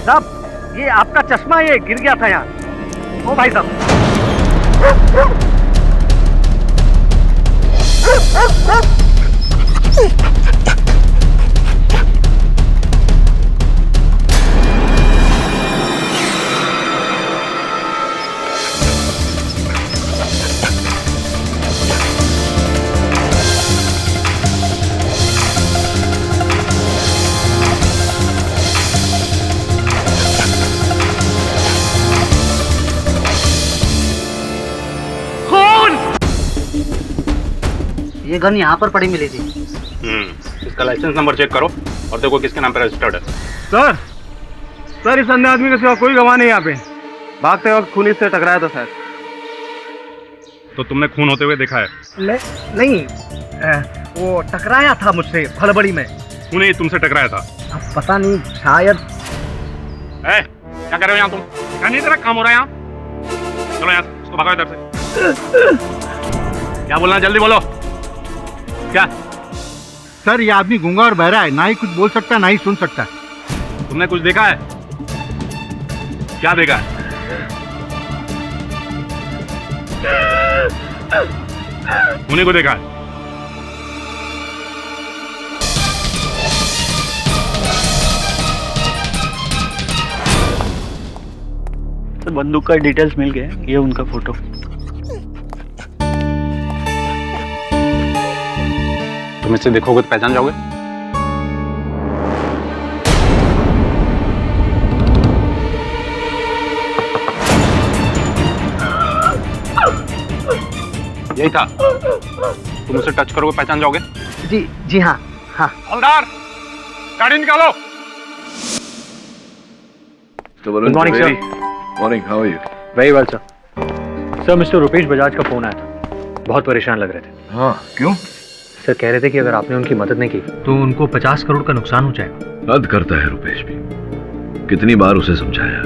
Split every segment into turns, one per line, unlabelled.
साहब ये आपका चश्मा ये गिर गया था यहाँ। ओ भाई साहब।
ये गन यहाँ पर पड़ी मिली थी।
इसका लाइसेंस नंबर चेक करो और देखो किसके नाम पे रजिस्टर्ड है।
सर इस अन्य आदमी के सिवा कोई गवाह नहीं यहाँ पे। भागते वक्त खूनी से टकराया था शायद।
तो तुमने खून होते हुए देखा है?
नहीं वो टकराया था मुझसे हड़बड़ी में।
खून ही तुमसे टकराया था?
अब पता नहीं शायद।
क्या कर रहे हो यहाँ तुम? क्या नहीं तेरा काम हो रहा है यहाँ? चलो यहाँ से, इसको भगाओ इधर से। क्या बोलना जल्दी बोलो। क्या?
सर ये आदमी गूंगा और बहरा है, ना ही कुछ बोल सकता है ना ही सुन सकता है।
तुमने कुछ देखा है? क्या देखा है? उन्हीं को देखा है?
तो बंदूक का डिटेल्स मिल गए, ये उनका फोटो।
तुम इससे देखोगे तो पहचान जाओगे? यही था। तुम उसे टच करोगे पहचान जाओगे?
जी हाँ हाँ।
हवलदार गाड़ी निकालो।
Good morning sir.
Morning, how are you?
Very well sir. Sir mister Rupesh Bajaj का फोन आया था, बहुत परेशान लग रहे थे।
हाँ, क्यों?
सर कह रहे थे कि अगर आपने उनकी मदद नहीं की तो उनको 50 करोड़ का नुकसान हो जाएगा।
हद करता है रुपेश भी। कितनी बार उसे समझाया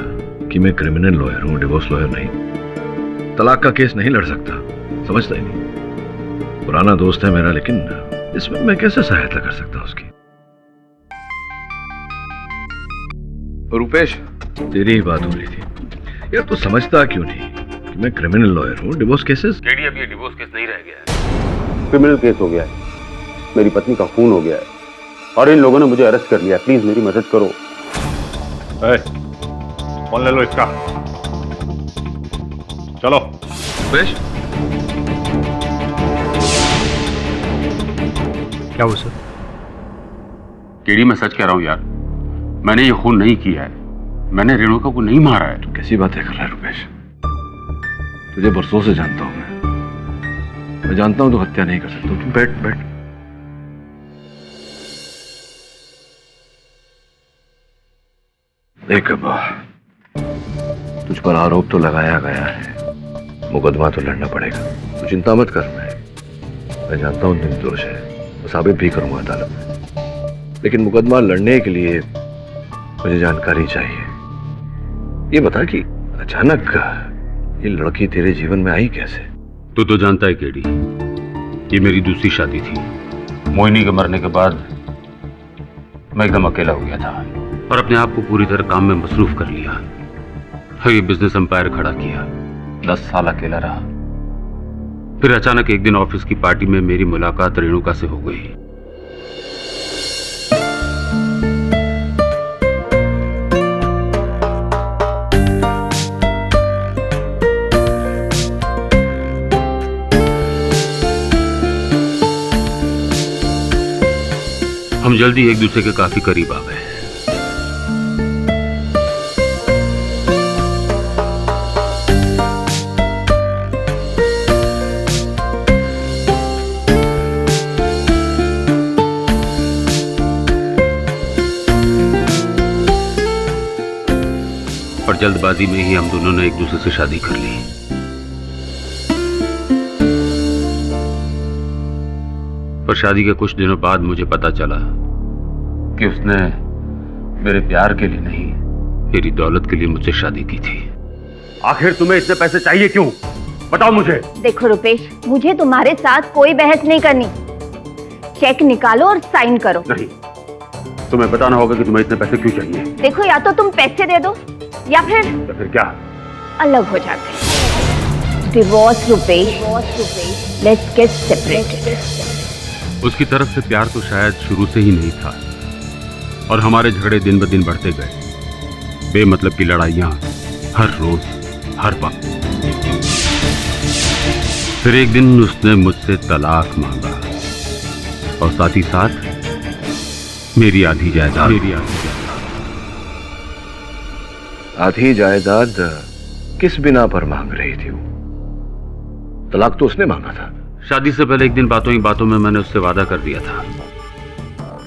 कि मैं क्रिमिनल लॉयर हूँ, डिवोर्स लॉयर नहीं। तलाक का केस नहीं लड़ सकता, समझता ही नहीं। पुराना दोस्त है मेरा, लेकिन इसमें मैं कैसे सहायता कर सकता उसकी? रुपेश, तेरी ही बात हो रही थी यार। तू समझता क्यों नहीं कि मैं क्रिमिनल लॉयर हूँ? डिवोर्स केसेस
केडी, अब ये डिवोर्स केस नहीं रह गया है,
क्रिमिनल केस हो गया है। मेरी पत्नी का खून हो गया है और इन लोगों ने मुझे अरेस्ट कर लिया। प्लीज मेरी मदद करो।
फोन ले लो इसका। चलो।
रुपेश,
क्या हुआ सर?
केडी, मैं सच कह रहा हूँ यार, मैंने ये खून नहीं किया है। मैंने रेणुका को नहीं मारा है।
तू कैसी बातें कर रहा है रुपेश? तुझे बरसों से जानता हूं मैं जानता हूं तू हत्या नहीं कर सकता। तुम बैठ। देख अब्बा, तुझ पर आरोप तो लगाया गया है, मुकदमा तो लड़ना पड़ेगा। तू चिंता मत कर। मैं जानता हूं निर्दोष है, मैं साबित भी करूंगा अदालत में। लेकिन मुकदमा लड़ने के लिए मुझे जानकारी चाहिए। ये बता कि अचानक ये लड़की तेरे जीवन में आई कैसे?
तू तो जानता है केडी, ये मेरी दूसरी शादी थी। मोहिनी के मरने के बाद मैं एकदम अकेला हो गया था और अपने आप को पूरी तरह काम में मसरूफ कर लिया। ये बिजनेस एम्पायर खड़ा किया, 10 साल अकेला रहा। फिर अचानक एक दिन ऑफिस की पार्टी में मेरी मुलाकात रेणुका से हो गई। हम जल्दी एक दूसरे के काफी करीब आ गए। और जल्दबाजी में ही हम दोनों ने एक दूसरे से शादी कर ली। पर शादी के कुछ दिनों बाद मुझे पता चला कि उसने मेरे प्यार के लिए नहीं, मेरी दौलत के लिए मुझसे शादी की थी।
आखिर तुम्हें इतने पैसे चाहिए क्यों? बताओ मुझे।
देखो रुपेश, मुझे तुम्हारे साथ कोई बहस नहीं करनी। चेक निकालो और साइन करो।
नहीं, तुम्हें बताना होगा कि तुम्हें इतने पैसे क्यों चाहिए।
देखो, या तो तुम पैसे दे दो या फिर
तो फिर क्या?
अलग हो जाते हैं। Divorce Rupesh, let's get separated.
उसकी तरफ से प्यार तो शायद शुरू से ही नहीं था और हमारे झगड़े दिन ब दिन बढ़ते गए। बेमतलब की लड़ाइयां हर रोज हर वक्त। फिर एक दिन उसने मुझसे तलाक मांगा और साथ ही साथ मेरी आधी जायदाद।
आधी जायदाद किस बिना पर मांग रही थी वो? तलाक तो उसने मांगा था।
शादी से पहले एक दिन बातों ही बातों में मैंने उससे वादा कर दिया था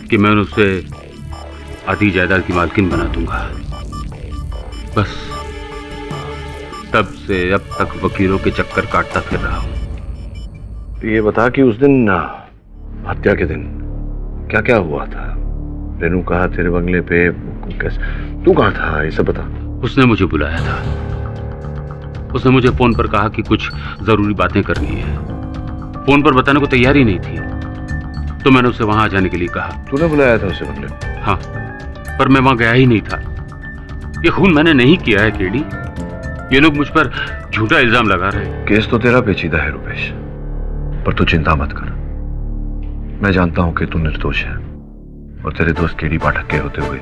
कि मैं उसे आधी जायदाद की मालकिन बना दूंगा। बस तब से अब तक वकीलों के चक्कर काटता फिर रहा हूं।
ये बता कि उस दिन हत्या के दिन क्या क्या हुआ था? रेनू कहा तेरे बंगले पे कैसे, तू कहाँ था, ये सब बता।
उसने मुझे बुलाया था। उसने मुझे फोन पर कहा कि कुछ जरूरी बातें करनी है। फोन पर बताने को तैयार ही नहीं थी, तो मैंने उसे वहां आ जाने के लिए कहा।
तूने बुलाया था उसे बंगले?
हाँ, पर मैं वहां गया ही नहीं था। ये खून मैंने नहीं किया है केडी। ये लोग मुझ पर झूठा इल्जाम लगा रहे हैं।
केस तो तेरा पेचीदा है रुपेश, पर तू चिंता मत कर। मैं जानता हूं कि तू निर्दोष है और तेरे दोस्त केडी पाठक के होते हुए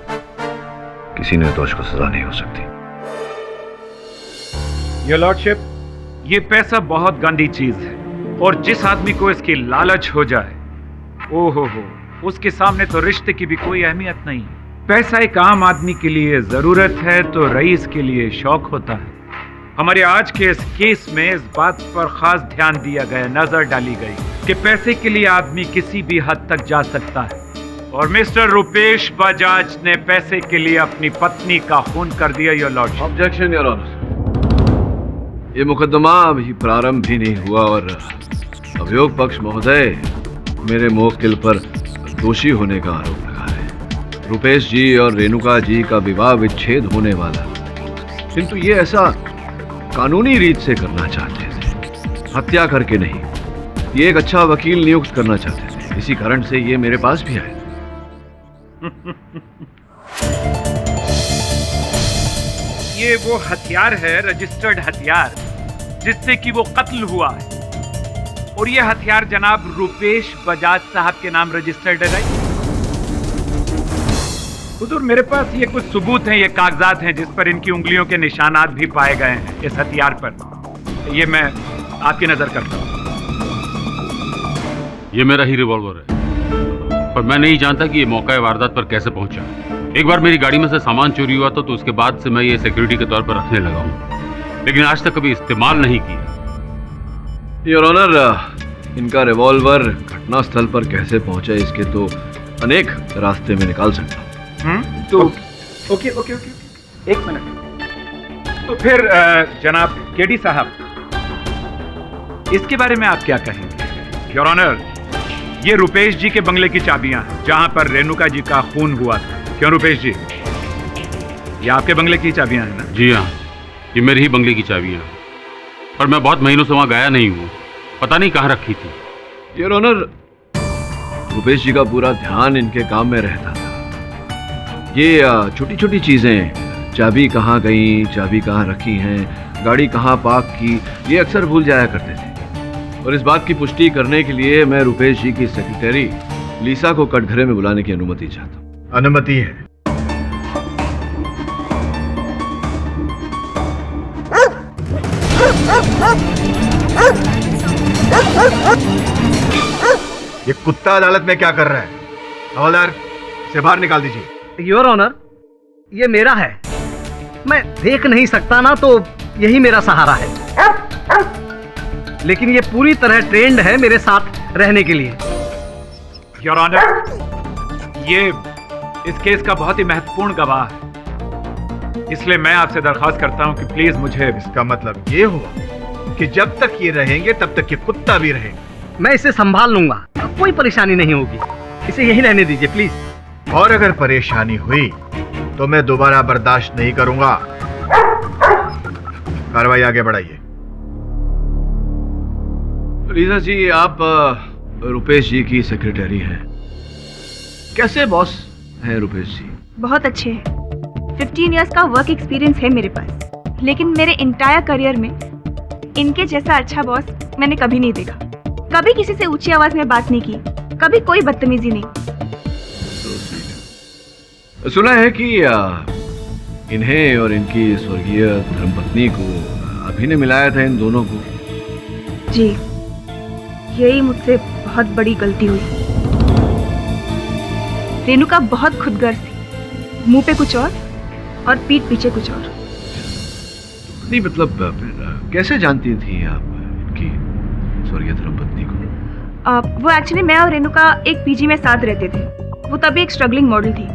किसी निर्दोष को सजा नहीं हो सकती।
योर लॉर्डशिप, ये पैसा बहुत गंदी चीज है और जिस आदमी को इसकी लालच हो जाए, ओहो हो, उसके सामने तो रिश्ते की भी कोई अहमियत नहीं। पैसा एक आम आदमी के लिए जरूरत है तो रईस के लिए शौक होता है। हमारे आज के इस केस में इस बात पर खास ध्यान दिया गया, नजर डाली गई कि पैसे के लिए आदमी किसी भी हद तक जा सकता है और मिस्टर रुपेश बजाज ने पैसे के लिए अपनी पत्नी का खून कर दिया। Your lordship.
Objection your honour. ये मुकदमा अभी प्रारंभ भी नहीं हुआ और अभियोग पक्ष महोदय मेरे मुवक्किल पर दोषी होने का आरोप लगा रहे हैं। रुपेश जी और रेणुका जी का विवाह विच्छेद होने वाला, किंतु ये ऐसा कानूनी रीत से करना चाहते थे, हत्या करके नहीं। ये एक अच्छा वकील नियुक्त करना चाहते थे, इसी कारण से ये मेरे पास भी आए।
ये वो हथियार है, रजिस्टर्ड हथियार, जिससे कि वो कत्ल हुआ है और ये हथियार जनाब रुपेश बजाज साहब के नाम रजिस्टर्ड है। राइट हुजूर, मेरे पास ये कुछ सबूत हैं, ये कागजात हैं जिस पर इनकी उंगलियों के निशानात भी पाए गए हैं इस हथियार पर। ये मैं आपकी नजर करता हूं।
ये मेरा ही रिवॉल्वर है, पर मैं नहीं जानता कि ये मौका वारदात पर कैसे पहुंचा। एक बार मेरी गाड़ी में से सामान चोरी हुआ था तो उसके बाद से मैं ये सिक्योरिटी के तौर पर रखने लगा हूं, लेकिन आज तक कभी इस्तेमाल नहीं किया।
योर ऑनर, इनका रिवॉल्वर घटनास्थल पर कैसे पहुंचा इसके तो अनेक रास्ते में निकाल सकता हूं।
तो ओके, एक मिनट। तो फिर जनाब केडी साहब, इसके बारे में आप क्या कहेंगे? योर ऑनर, ये रुपेश जी के बंगले की चाबियां हैं जहां पर रेणुका जी का खून हुआ था। क्यों रुपेश जी, ये आपके बंगले की चाबियां हैं ना?
जी हाँ, ये मेरी ही बंगले की चाबियां हैं, पर मैं बहुत महीनों से वहां गया नहीं हूँ, पता नहीं कहाँ रखी थी।
योर ऑनर, रुपेश जी का पूरा ध्यान इनके काम में रहता था। ये छोटी छोटी चीजें, चाबी कहाँ गई, चाबी कहाँ रखी हैं, गाड़ी कहाँ पार्क की, ये अक्सर भूल जाया करते थे। और इस बात की पुष्टि करने के लिए मैं रुपेश जी की सेक्रेटरी लीसा को कटघरे में बुलाने की अनुमति चाहता हूँ।
अनुमति है। ये कुत्ता अदालत में क्या कर रहा है? हवलदार, इसे बाहर निकाल दीजिए।
योर ऑनर, ये मेरा है, मैं देख नहीं सकता ना, तो यही मेरा सहारा है, लेकिन ये पूरी तरह ट्रेंड है मेरे साथ रहने के लिए।
योर ऑनर, ये इस केस का बहुत ही महत्वपूर्ण गवाह है, इसलिए मैं आपसे दरख्वास्त करता हूं कि प्लीज मुझे।
इसका मतलब ये हुआ कि जब तक ये रहेंगे तब तक ये कुत्ता भी रहेगा।
मैं इसे संभाल लूंगा, कोई परेशानी नहीं होगी, इसे यही रहने दीजिए प्लीज।
और अगर परेशानी हुई तो मैं दोबारा बर्दाश्त नहीं करूंगा। कार्रवाई आगे बढ़ाइए।
लीजा जी, आप रुपेश जी की सेक्रेटरी हैं, कैसे बॉस हैं रुपेश जी?
बहुत अच्छे हैं। 15 इयर्स का वर्क एक्सपीरियंस है मेरे पास, लेकिन मेरे इंटायर करियर में इनके जैसा अच्छा बॉस मैंने कभी नहीं देखा। कभी किसी से ऊंची आवाज में बात नहीं की, कभी कोई बदतमीजी नहीं।
सुना है कि इन्हें और इनकी स्वर्गीय धर्मपत्नी को अभी ने मिलाया था इन दोनों को।
जी, यही मुझसे बहुत बड़ी गलती हुई। रेणुका बहुत खुदगर्ज थी, मुंह पे कुछ और पीठ पीछे कुछ और।
नहीं मतलब फिर कैसे जानती थी आप इनकी स्वर्गीय धर्मपत्नी को?
वो एक्चुअली मैं और रेणुका एक पीजी में साथ रहते थे। वो तभी एक स्ट्रगलिंग मॉडल थी।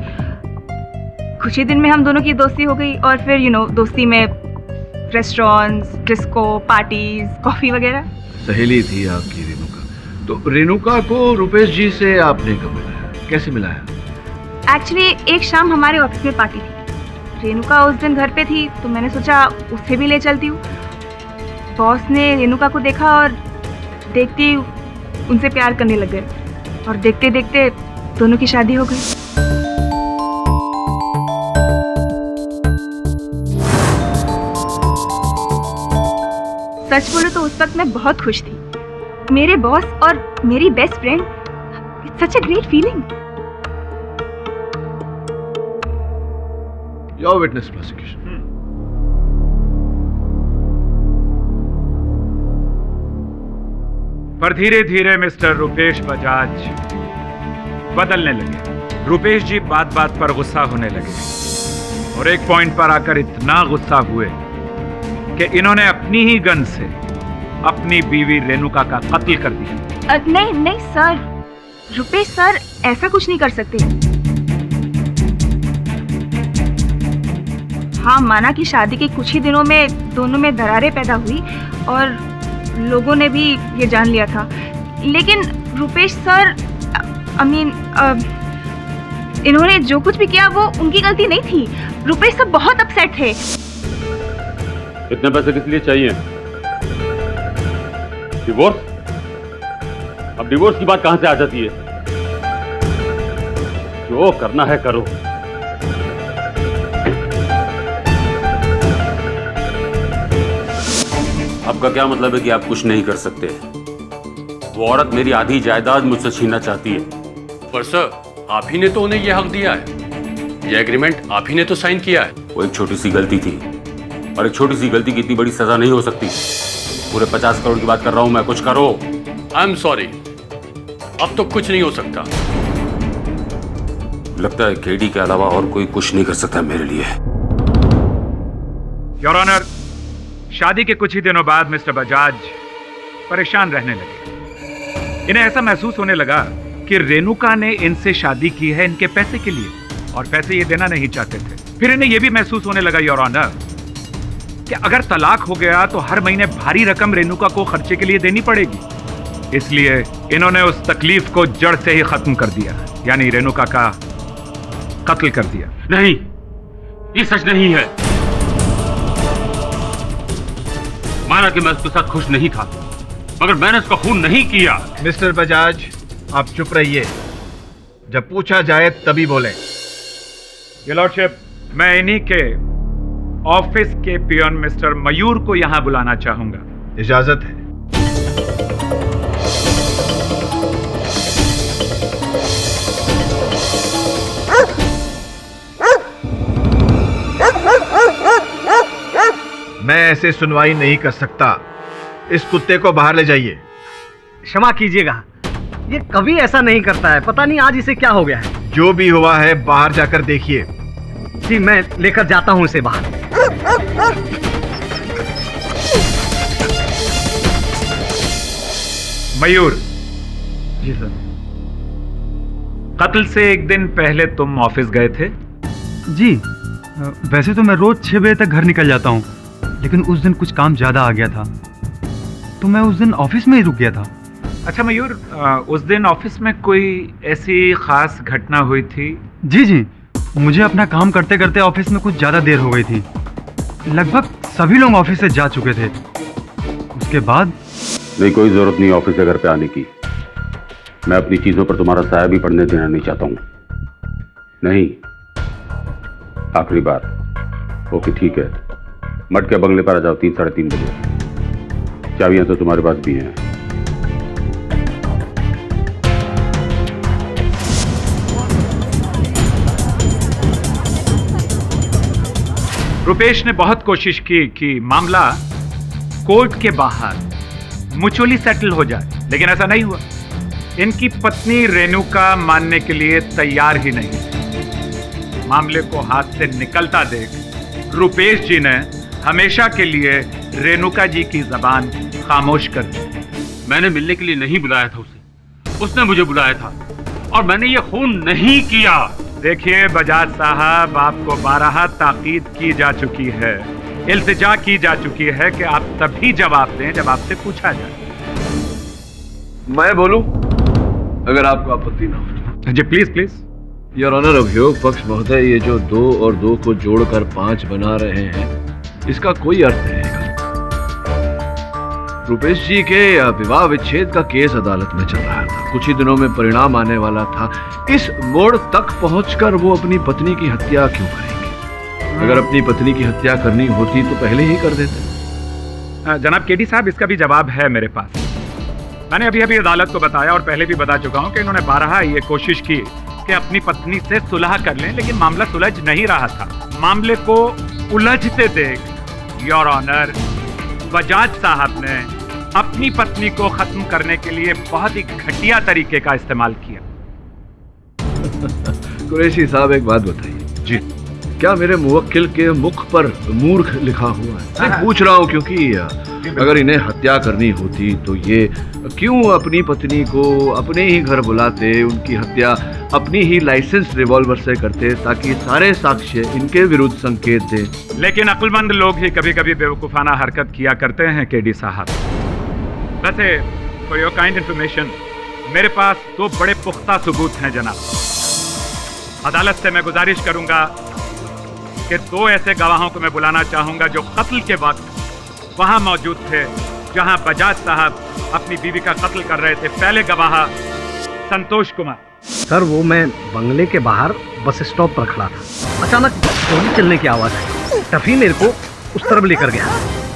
कुछ ही दिन में हम दोनों की दोस्ती हो गई और फिर दोस्ती में रेस्टोरेंट्स, डिस्को, पार्टीज, कॉफी वगैरह।
सहेली थी आपकी रेणुका। तो रेणुका को रुपेश जी से आपने कब मिलाया, कैसे मिलाया?
एक्चुअली एक शाम हमारे ऑफिस में पार्टी थी। रेणुका उस दिन घर पे थी तो मैंने सोचा उसे भी ले चलती हूँ। बॉस ने रेणुका को देखा और देखते ही उनसे प्यार करने लग गए और देखते देखते दोनों की शादी हो गई। सच बोलो तो उस वक्त मैं बहुत खुश थी। मेरे बॉस और मेरी best friend, it's such a great feeling.
Your witness prosecution.
पर धीरे धीरे मिस्टर रुपेश बजाज बदलने लगे। रुपेश जी बात बात पर गुस्सा होने लगे और एक पॉइंट पर आकर इतना गुस्सा हुए कि इन्होंने अपनी ही गन से अपनी बीवी रेणुका का कत्ल कर दिया।
नहीं नहीं सर, रुपेश सर ऐसा कुछ नहीं कर सकते। हाँ, माना कि शादी के कुछ ही दिनों में दोनों में दरारें पैदा हुई और लोगों ने भी ये जान लिया था, लेकिन रुपेश सर इन्होंने जो कुछ भी किया वो उनकी गलती नहीं थी। रुपेश सर बहुत अपसेट थे।
इतने पैसे किस लिए चाहिए? डिवोर्स? अब डिवोर्स की बात कहां से आ जाती है? जो करना है करो। आपका क्या मतलब है कि आप कुछ नहीं कर सकते? वो औरत मेरी आधी जायदाद मुझसे छीनना चाहती है।
पर सर, आप ही ने तो उन्हें यह हक दिया है। यह एग्रीमेंट आप ही ने तो साइन किया है।
वो एक छोटी सी गलती थी और एक छोटी सी गलती की इतनी बड़ी सजा नहीं हो सकती। पूरे 50 करोड़ की बात कर रहा हूं मैं, कुछ करो।
आई एम सॉरी, अब तो कुछ नहीं हो सकता।
लगता है केडी के अलावा और कोई कुछ नहीं कर सकता मेरे लिए।
योर ऑनर, शादी के कुछ ही दिनों बाद मिस्टर बजाज परेशान रहने लगे। इन्हें ऐसा महसूस होने लगा कि रेणुका ने इनसे शादी की है इनके पैसे के लिए और पैसे ये देना नहीं चाहते थे। फिर इन्हें यह भी महसूस होने लगा योर ऑनर कि अगर तलाक हो गया तो हर महीने भारी रकम रेणुका को खर्चे के लिए देनी पड़ेगी। इसलिए इन्होंने उस तकलीफ को जड़ से ही खत्म कर दिया, यानी रेणुका का कत्ल कर दिया।
नहीं, ये सच नहीं है। माना कि मैं उसके साथ खुश नहीं था, मगर मैंने उसका खून नहीं किया।
मिस्टर बजाज, आप चुप रहिए। जब पूछा जाए तभी बोले।
ये लॉर्डशिप, मैं इन्हीं के ऑफिस के पियन मिस्टर मयूर को यहां बुलाना चाहूंगा।
इजाजत है। मैं ऐसे सुनवाई नहीं कर सकता। इस कुत्ते को बाहर ले जाइए।
क्षमा कीजिएगा, ये कभी ऐसा नहीं करता है। पता नहीं आज इसे क्या हो गया है।
जो भी हुआ है बाहर जाकर देखिए।
जी, मैं लेकर जाता हूं इसे बाहर।
मयूर।
जी सर।
कत्ल से एक दिन पहले तुम ऑफिस गए थे?
जी, वैसे तो मैं रोज 6 बजे तक घर निकल जाता हूँ, लेकिन उस दिन कुछ काम ज्यादा आ गया था तो मैं उस दिन ऑफिस में ही रुक गया था।
अच्छा मयूर, उस दिन ऑफिस में कोई ऐसी खास घटना हुई थी?
जी जी, मुझे अपना काम करते करते ऑफिस में कुछ ज्यादा देर हो गई थी। लगभग सभी लोग ऑफिस से जा चुके थे। उसके बाद
नहीं, कोई जरूरत नहीं ऑफिस से घर पे आने की। मैं अपनी चीजों पर तुम्हारा साया भी पड़ने देना नहीं चाहता हूँ। नहीं, आखिरी बार। ओके ठीक है, मटके बंगले पर आ जाओ 3 साढ़े 3 बजे। चाबियां तो तुम्हारे पास भी हैं।
रुपेश ने बहुत कोशिश की कि मामला कोर्ट के बाहर म्यूचुअली सेटल हो जाए, लेकिन ऐसा नहीं हुआ। इनकी पत्नी रेणुका मानने के लिए तैयार ही नहीं। मामले को हाथ से निकलता देख रुपेश जी ने हमेशा के लिए रेणुका जी की जबान खामोश कर दी।
मैंने मिलने के लिए नहीं बुलाया था उसे, उसने मुझे बुलाया था, और मैंने ये खून नहीं किया।
देखिए बजाज साहब, आपको 12 ताकीद की जा चुकी है, इल्तिजा की जा चुकी है कि आप तभी जवाब दें जब आपसे पूछा जाए।
मैं बोलूं, अगर आपको आपत्ति ना हो।
जी प्लीज प्लीज।
योर ऑनर, अभियोग पक्ष महोदय, ये जो 2 और 2 को जोड़कर 5 बना रहे हैं, इसका कोई अर्थ नहीं है। रुपेश जी के विवाह विच्छेद का केस अदालत में चल रहा था, कुछ ही दिनों में परिणाम आने वाला था। इस मोड़ तक पहुंचकर वो अपनी पत्नी की हत्या क्यों करेंगे? अगर अपनी पत्नी की हत्या करनी होती तो पहले ही कर देते।
जनाब केडी साहब, इसका भी जवाब है मेरे पास। मैंने अभी अभी अदालत को बताया और पहले भी बता चुका हूं कि इन्होंने 12 ये कोशिश की कि अपनी पत्नी से सुलह कर लें, लेकिन मामला सुलझ नहीं रहा था। मामले को उलझते देख योर ऑनर, बजाज साहब ने अपनी पत्नी को खत्म करने के लिए बहुत ही घटिया तरीके का इस्तेमाल किया।
कुरैशी साहब, एक बात बताइए
जी,
क्या मेरे मुवक्किल के मुख पर मूर्ख लिखा हुआ है? मैं पूछ रहा हूँ क्योंकि अगर इन्हें हत्या करनी होती तो ये क्यों अपनी पत्नी को अपने ही घर बुलाते, उनकी हत्या अपनी ही लाइसेंस रिवॉल्वर से करते, ताकि सारे साक्ष्य इनके विरुद्ध संकेत दें।
लेकिन अक्लमंद लोग ही कभी कभी बेवकूफाना हरकत किया करते हैं केडी साहब। वैसे फॉर योर काइंड इंफॉर्मेशन, मेरे पास 2 बड़े पुख्ता सबूत हैं जनाब। अदालत से मैं गुजारिश करूंगा कि 2 ऐसे गवाहों को मैं बुलाना चाहूंगा जो कत्ल के वक्त वहां मौजूद थे जहां बजाज साहब अपनी बीवी का कत्ल कर रहे थे। पहले गवाह संतोष कुमार।
सर, वो मैं बंगले के बाहर बस स्टॉप पर खड़ा था। अचानक गोली चलने की आवाज आई। टफी मेरे को उस तरफ लेकर गया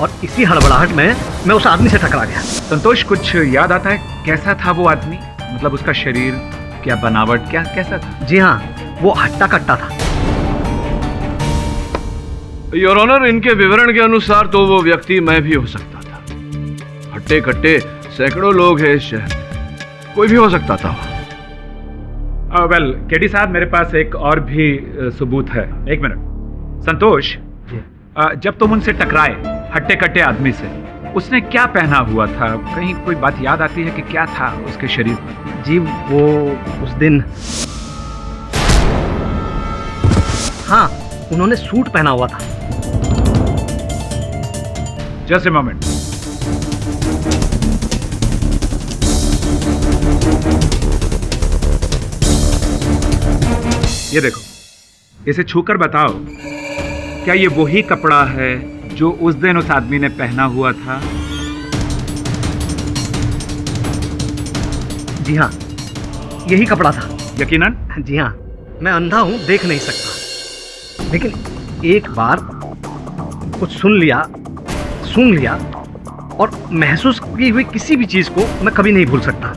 और इसी हड़बड़ाहट में मैं उस आदमी से टकरा गया।
संतोष, कुछ याद आता है कैसा था वो आदमी? मतलब उसका शरीर, क्या बनावट, क्या कैसा था?
जी हाँ, वो हट्टा कट्टा था।
योर ऑनर, इनके विवरण के अनुसार तो वो व्यक्ति मैं भी हो सकता था। हट्टे कट्टे सैकड़ों लोग हैं इस शहर में, कोई भी हो सकता था।
वेल केडी साहब, मेरे पास एक और भी सबूत है। एक मिनट संतोष, जब तुम उनसे टकराए हट्टे कट्टे आदमी से, उसने क्या पहना हुआ था? कहीं कोई बात याद आती है कि क्या था उसके शरीर पर?
जी, वो उस दिन, हाँ, उन्होंने सूट पहना हुआ था।
Just a moment. ये देखो, इसे छूकर बताओ, क्या ये वही कपड़ा है जो उस दिन उस आदमी ने पहना हुआ था?
जी हाँ, यही कपड़ा था।
यकीनन?
जी हाँ, मैं अंधा हूं, देख नहीं सकता, लेकिन एक बार कुछ सुन लिया और महसूस की हुई किसी भी चीज को मैं कभी नहीं भूल सकता।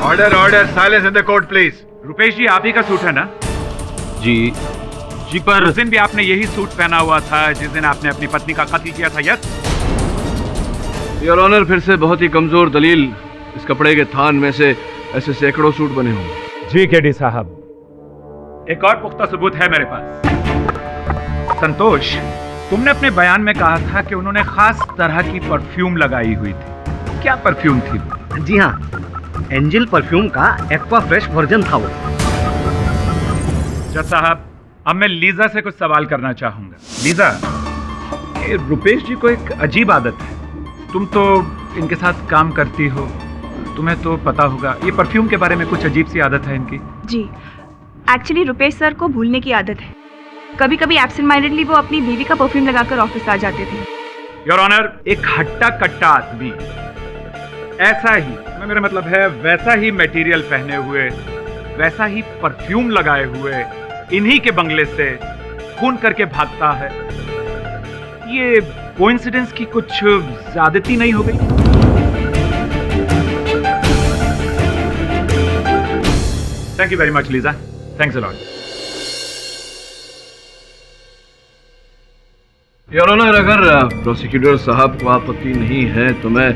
Order order, silence in the court please.
Rupesh ji, आप ही का सूट है ना?
जी जी, पर
उस दिन भी आपने यही सूट पहना हुआ था जिस दिन आपने अपनी पत्नी का कत्ल किया था। यस
योर ऑनर, फिर से बहुत ही कमजोर दलील। इस कपड़े के थान में से ऐसे सैकड़ों सूट बने होंगे।
जी केडी साहब, एक और पुख्ता सबूत है मेरे पास। संतोष, तुमने अपने बयान में कहा था कि उन्होंने खास तरह की परफ्यूम लगाई हुई थी। क्या परफ्यूम थी वो?
जी हाँ, एंजल परफ्यूम का एक्वा फ्रेश वर्जन था वो।
जज साहब, अब मैं लीजा से कुछ सवाल करना चाहूंगा। लीजा, ये रुपेश जी को एक अजीब आदत है। तुम तो इनके साथ काम करती हो, तुम्हें तो पता होगा। ये परफ्यूम के बारे में कुछ अजीब सी आदत है इनकी।
जी, एक्चुअली रुपेश सर को भूलने की आदत है। कभी कभी एब्सेंट माइंडेडली वो अपनी बीवी का परफ्यूम लगाकर ऑफिस आ जाते थे।
योर ऑनर, एक हट्टा कट्टा आदमी ऐसा ही, मेरा मतलब है वैसा ही मटेरियल पहने हुए, वैसा ही परफ्यूम लगाए हुए इन्हीं के बंगले से खून करके भागता है। ये कोइंसिडेंस की कुछ ज्यादती नहीं हो गई? Thank you very much Lisa, thanks a lot.
Your honour, अगर प्रोसिक्यूटर साहब को आपत्ति नहीं है तो मैं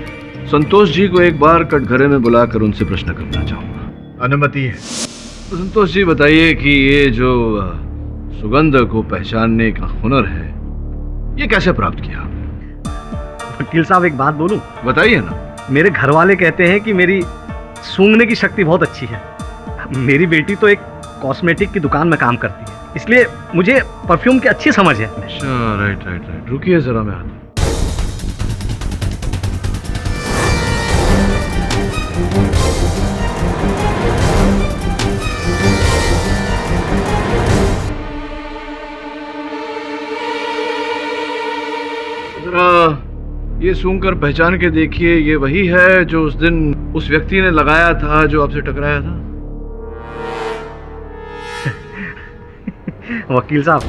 संतोष जी को एक बार कटघरे में बुलाकर उनसे प्रश्न करना चाहूंगा।
अनुमति है।
तो संतोष जी बताइए कि ये जो सुगंध को पहचानने का हुनर है, ये कैसे प्राप्त किया?
वकील साहब एक बात बोलूं?
बताइए ना।
मेरे घर वाले कहते हैं कि मेरी सूंघने की शक्ति बहुत अच्छी है। मेरी बेटी तो एक कॉस्मेटिक की दुकान में काम करती है, इसलिए मुझे परफ्यूम की अच्छी समझ है।
अच्छा, राइट राइट राइट, रुकिए जरा, मैं आता हूं। जरा ये सूंघकर पहचान के देखिए, ये वही है जो उस दिन उस व्यक्ति ने लगाया था जो आपसे टकराया था?
वकील साहब,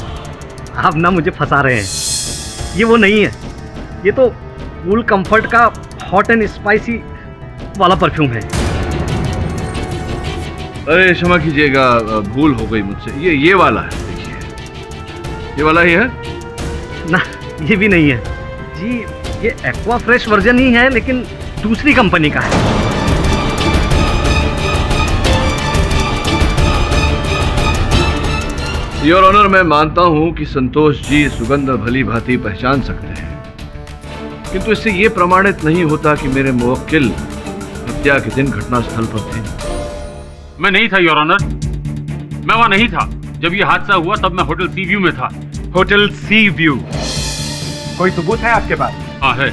आप ना मुझे फंसा रहे हैं। ये वो नहीं है, ये तो कूल कंफर्ट का हॉट एंड स्पाइसी वाला परफ्यूम है।
अरे क्षमा कीजिएगा, भूल हो गई मुझसे। ये वाला है, देखिए, ये वाला ही है
ना? ये भी नहीं है जी, ये एक्वा फ्रेश वर्जन ही है, लेकिन दूसरी कंपनी का है।
योर ऑनर, मैं मानता हूं कि संतोष जी सुगंध भली भांति पहचान सकते हैं, किंतु इससे यह प्रमाणित नहीं होता कि मेरे मुवक्किल हत्या के दिन घटनास्थल पर थे।
मैं नहीं था योर ऑनर, मैं वहां नहीं था। जब ये हादसा हुआ तब मैं होटल सी व्यू में था।
होटल सी व्यू? कोई सबूत है आपके पास?
हाँ है।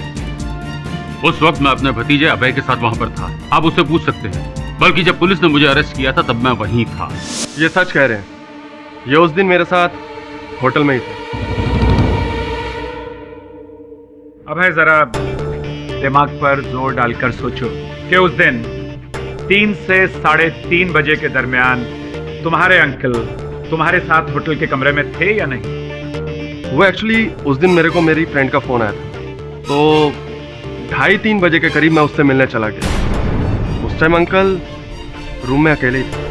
उस वक्त मैं अपने भतीजे अभय के साथ वहां पर था, आप उससे पूछ सकते हैं। बल्कि जब पुलिस ने मुझे अरेस्ट किया था तब मैं वहीं था।
ये सच कह रहे हैं, ये उस दिन मेरे साथ होटल में ही थे।
अभय, जरा दिमाग पर जोर डालकर सोचो कि उस दिन 3 से 3:30 बजे के दरमियान तुम्हारे अंकल तुम्हारे साथ होटल के कमरे में थे या नहीं?
वो एक्चुअली उस दिन मेरे को मेरी फ्रेंड का फोन आया था, तो 2:30-3 बजे के करीब मैं उससे मिलने चला गया। उस टाइम अंकल रूम में अकेले थे।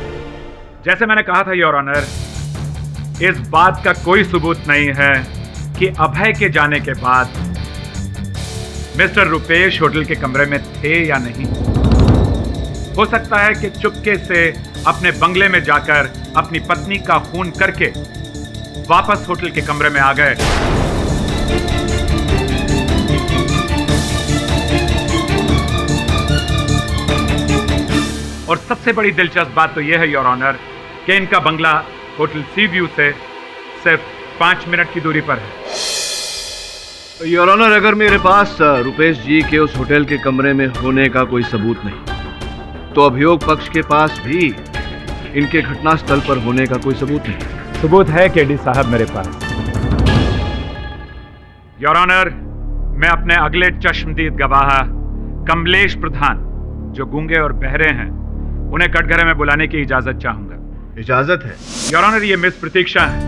जैसे मैंने कहा था योर ऑनर, इस बात का कोई सबूत नहीं है कि अभय के जाने के बाद मिस्टर रुपेश होटल के कमरे में थे या नहीं। हो सकता है कि चुपके से अपने बंगले में जाकर अपनी पत्नी का खून करके वापस होटल के कमरे में आ गए। और सबसे बड़ी दिलचस्प बात तो यह है योर ऑनर कि इनका बंगला होटल सी व्यू से सिर्फ 5 मिनट की दूरी पर है।
योर ऑनर, अगर मेरे पास रुपेश जी के उस होटल के कमरे में होने का कोई सबूत नहीं, तो अभियोग पक्ष के पास भी इनके घटनास्थल पर होने का कोई सबूत नहीं।
सबूत है केडी साहब मेरे पास। योर ऑनर, मैं अपने अगले चश्मदीद गवाह कमलेश प्रधान, जो गूंगे और बहरे हैं, उन्हें कटघरे में बुलाने की इजाजत चाहूंगा।
इजाजत है?
योर ऑनर, ये मिस प्रतीक्षा है,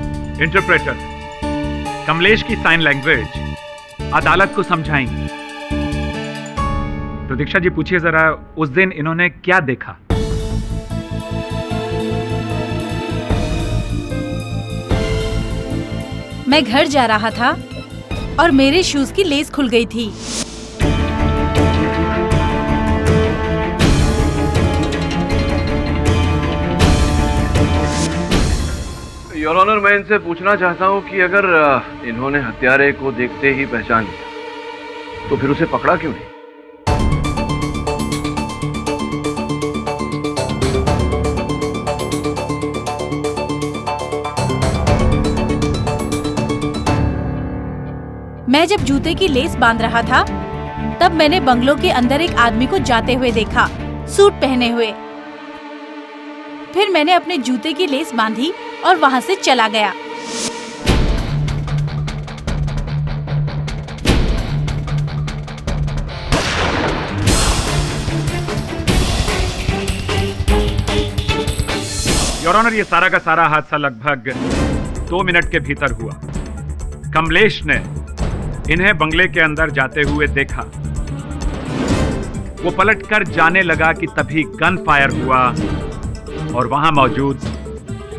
इंटरप्रेटर है। कमलेश की साइन लैंग्वेज अदालत को समझाएंगी। प्रतीक्षा जी, पूछिए जरा, उस दिन इन्होंने क्या देखा?
मैं घर जा रहा था और मेरे शूज की लेस खुल गई थी।
योर ऑनर, मैं इनसे पूछना चाहता हूं कि अगर इन्होंने हत्यारे को देखते ही पहचान लिया तो फिर उसे पकड़ा क्यों नहीं?
मैं जब जूते की लेस बांध रहा था तब मैंने बंगलों के अंदर एक आदमी को जाते हुए देखा, सूट पहने हुए। फिर मैंने अपने जूते की लेस बांधी और वहां से चला गया।
योर ऑनर, ये सारा का सारा हादसा लगभग 2 मिनट के भीतर हुआ। कमलेश ने इन्हें बंगले के अंदर जाते हुए देखा। वो पलटकर जाने लगा कि तभी गन फायर हुआ और वहां मौजूद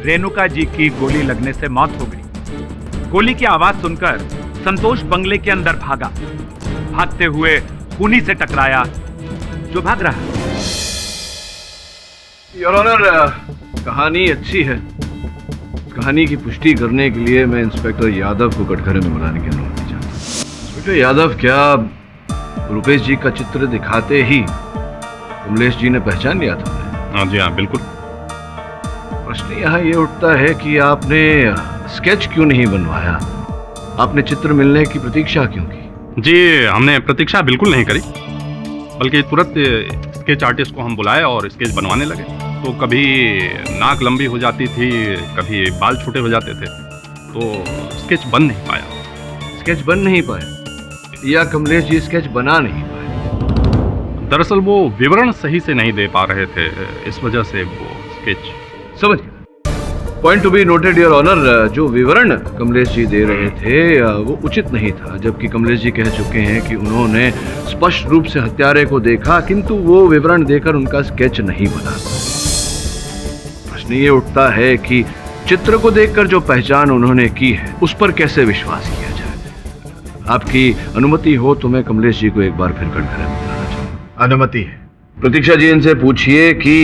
रेणुका जी की गोली लगने से मौत हो गई। गोली की आवाज सुनकर संतोष बंगले के अंदर भागा। भागते हुए खूनी से टकराया जो भाग रहा।
योर ऑनर, कहानी अच्छी है। कहानी की पुष्टि करने के लिए मैं इंस्पेक्टर यादव को कटघरे में बुलाने की अनुमति चाहता हूं। इंस्पेक्टर यादव, क्या रुपेश जी का चित्र दिखाते ही कमलेश जी ने पहचान लिया था?
हाँ जी, हाँ बिल्कुल।
प्रश्न यहाँ ये उठता है कि आपने स्केच क्यों नहीं बनवाया? आपने चित्र मिलने की प्रतीक्षा क्यों की?
जी, हमने प्रतीक्षा बिल्कुल नहीं करी, बल्कि तुरंत स्केच आर्टिस्ट को हम बुलाए और स्केच बनवाने लगे। तो कभी नाक लंबी हो जाती थी, कभी बाल छोटे हो जाते थे, तो स्केच बन नहीं पाया।
स्केच बन नहीं पाया या कमलेश जी स्केच बना नहीं पाए?
दरअसल वो विवरण सही से नहीं दे पा रहे थे, इस वजह से वो स्केच।
समझ गया। Point to be noted your honour, जो विवरण कमलेश जी दे रहे थे वो उचित नहीं था, जबकि कमलेश जी कह चुके हैं कि उन्होंने स्पष्ट रूप से हत्यारे को देखा, किंतु वो विवरण देकर उनका स्केच नहीं बना। प्रश्न ये उठता है कि चित्र को देखकर जो पहचान उन्होंने की है उस पर कैसे विश्वास किया जाए? आपकी अनुमति हो तो मैं कमलेश जी को एक बार फिर कटघरे में बुलाना चाहूंगा।
अनुमति है।
प्रतीक्षा जी, इनसे पूछिए कि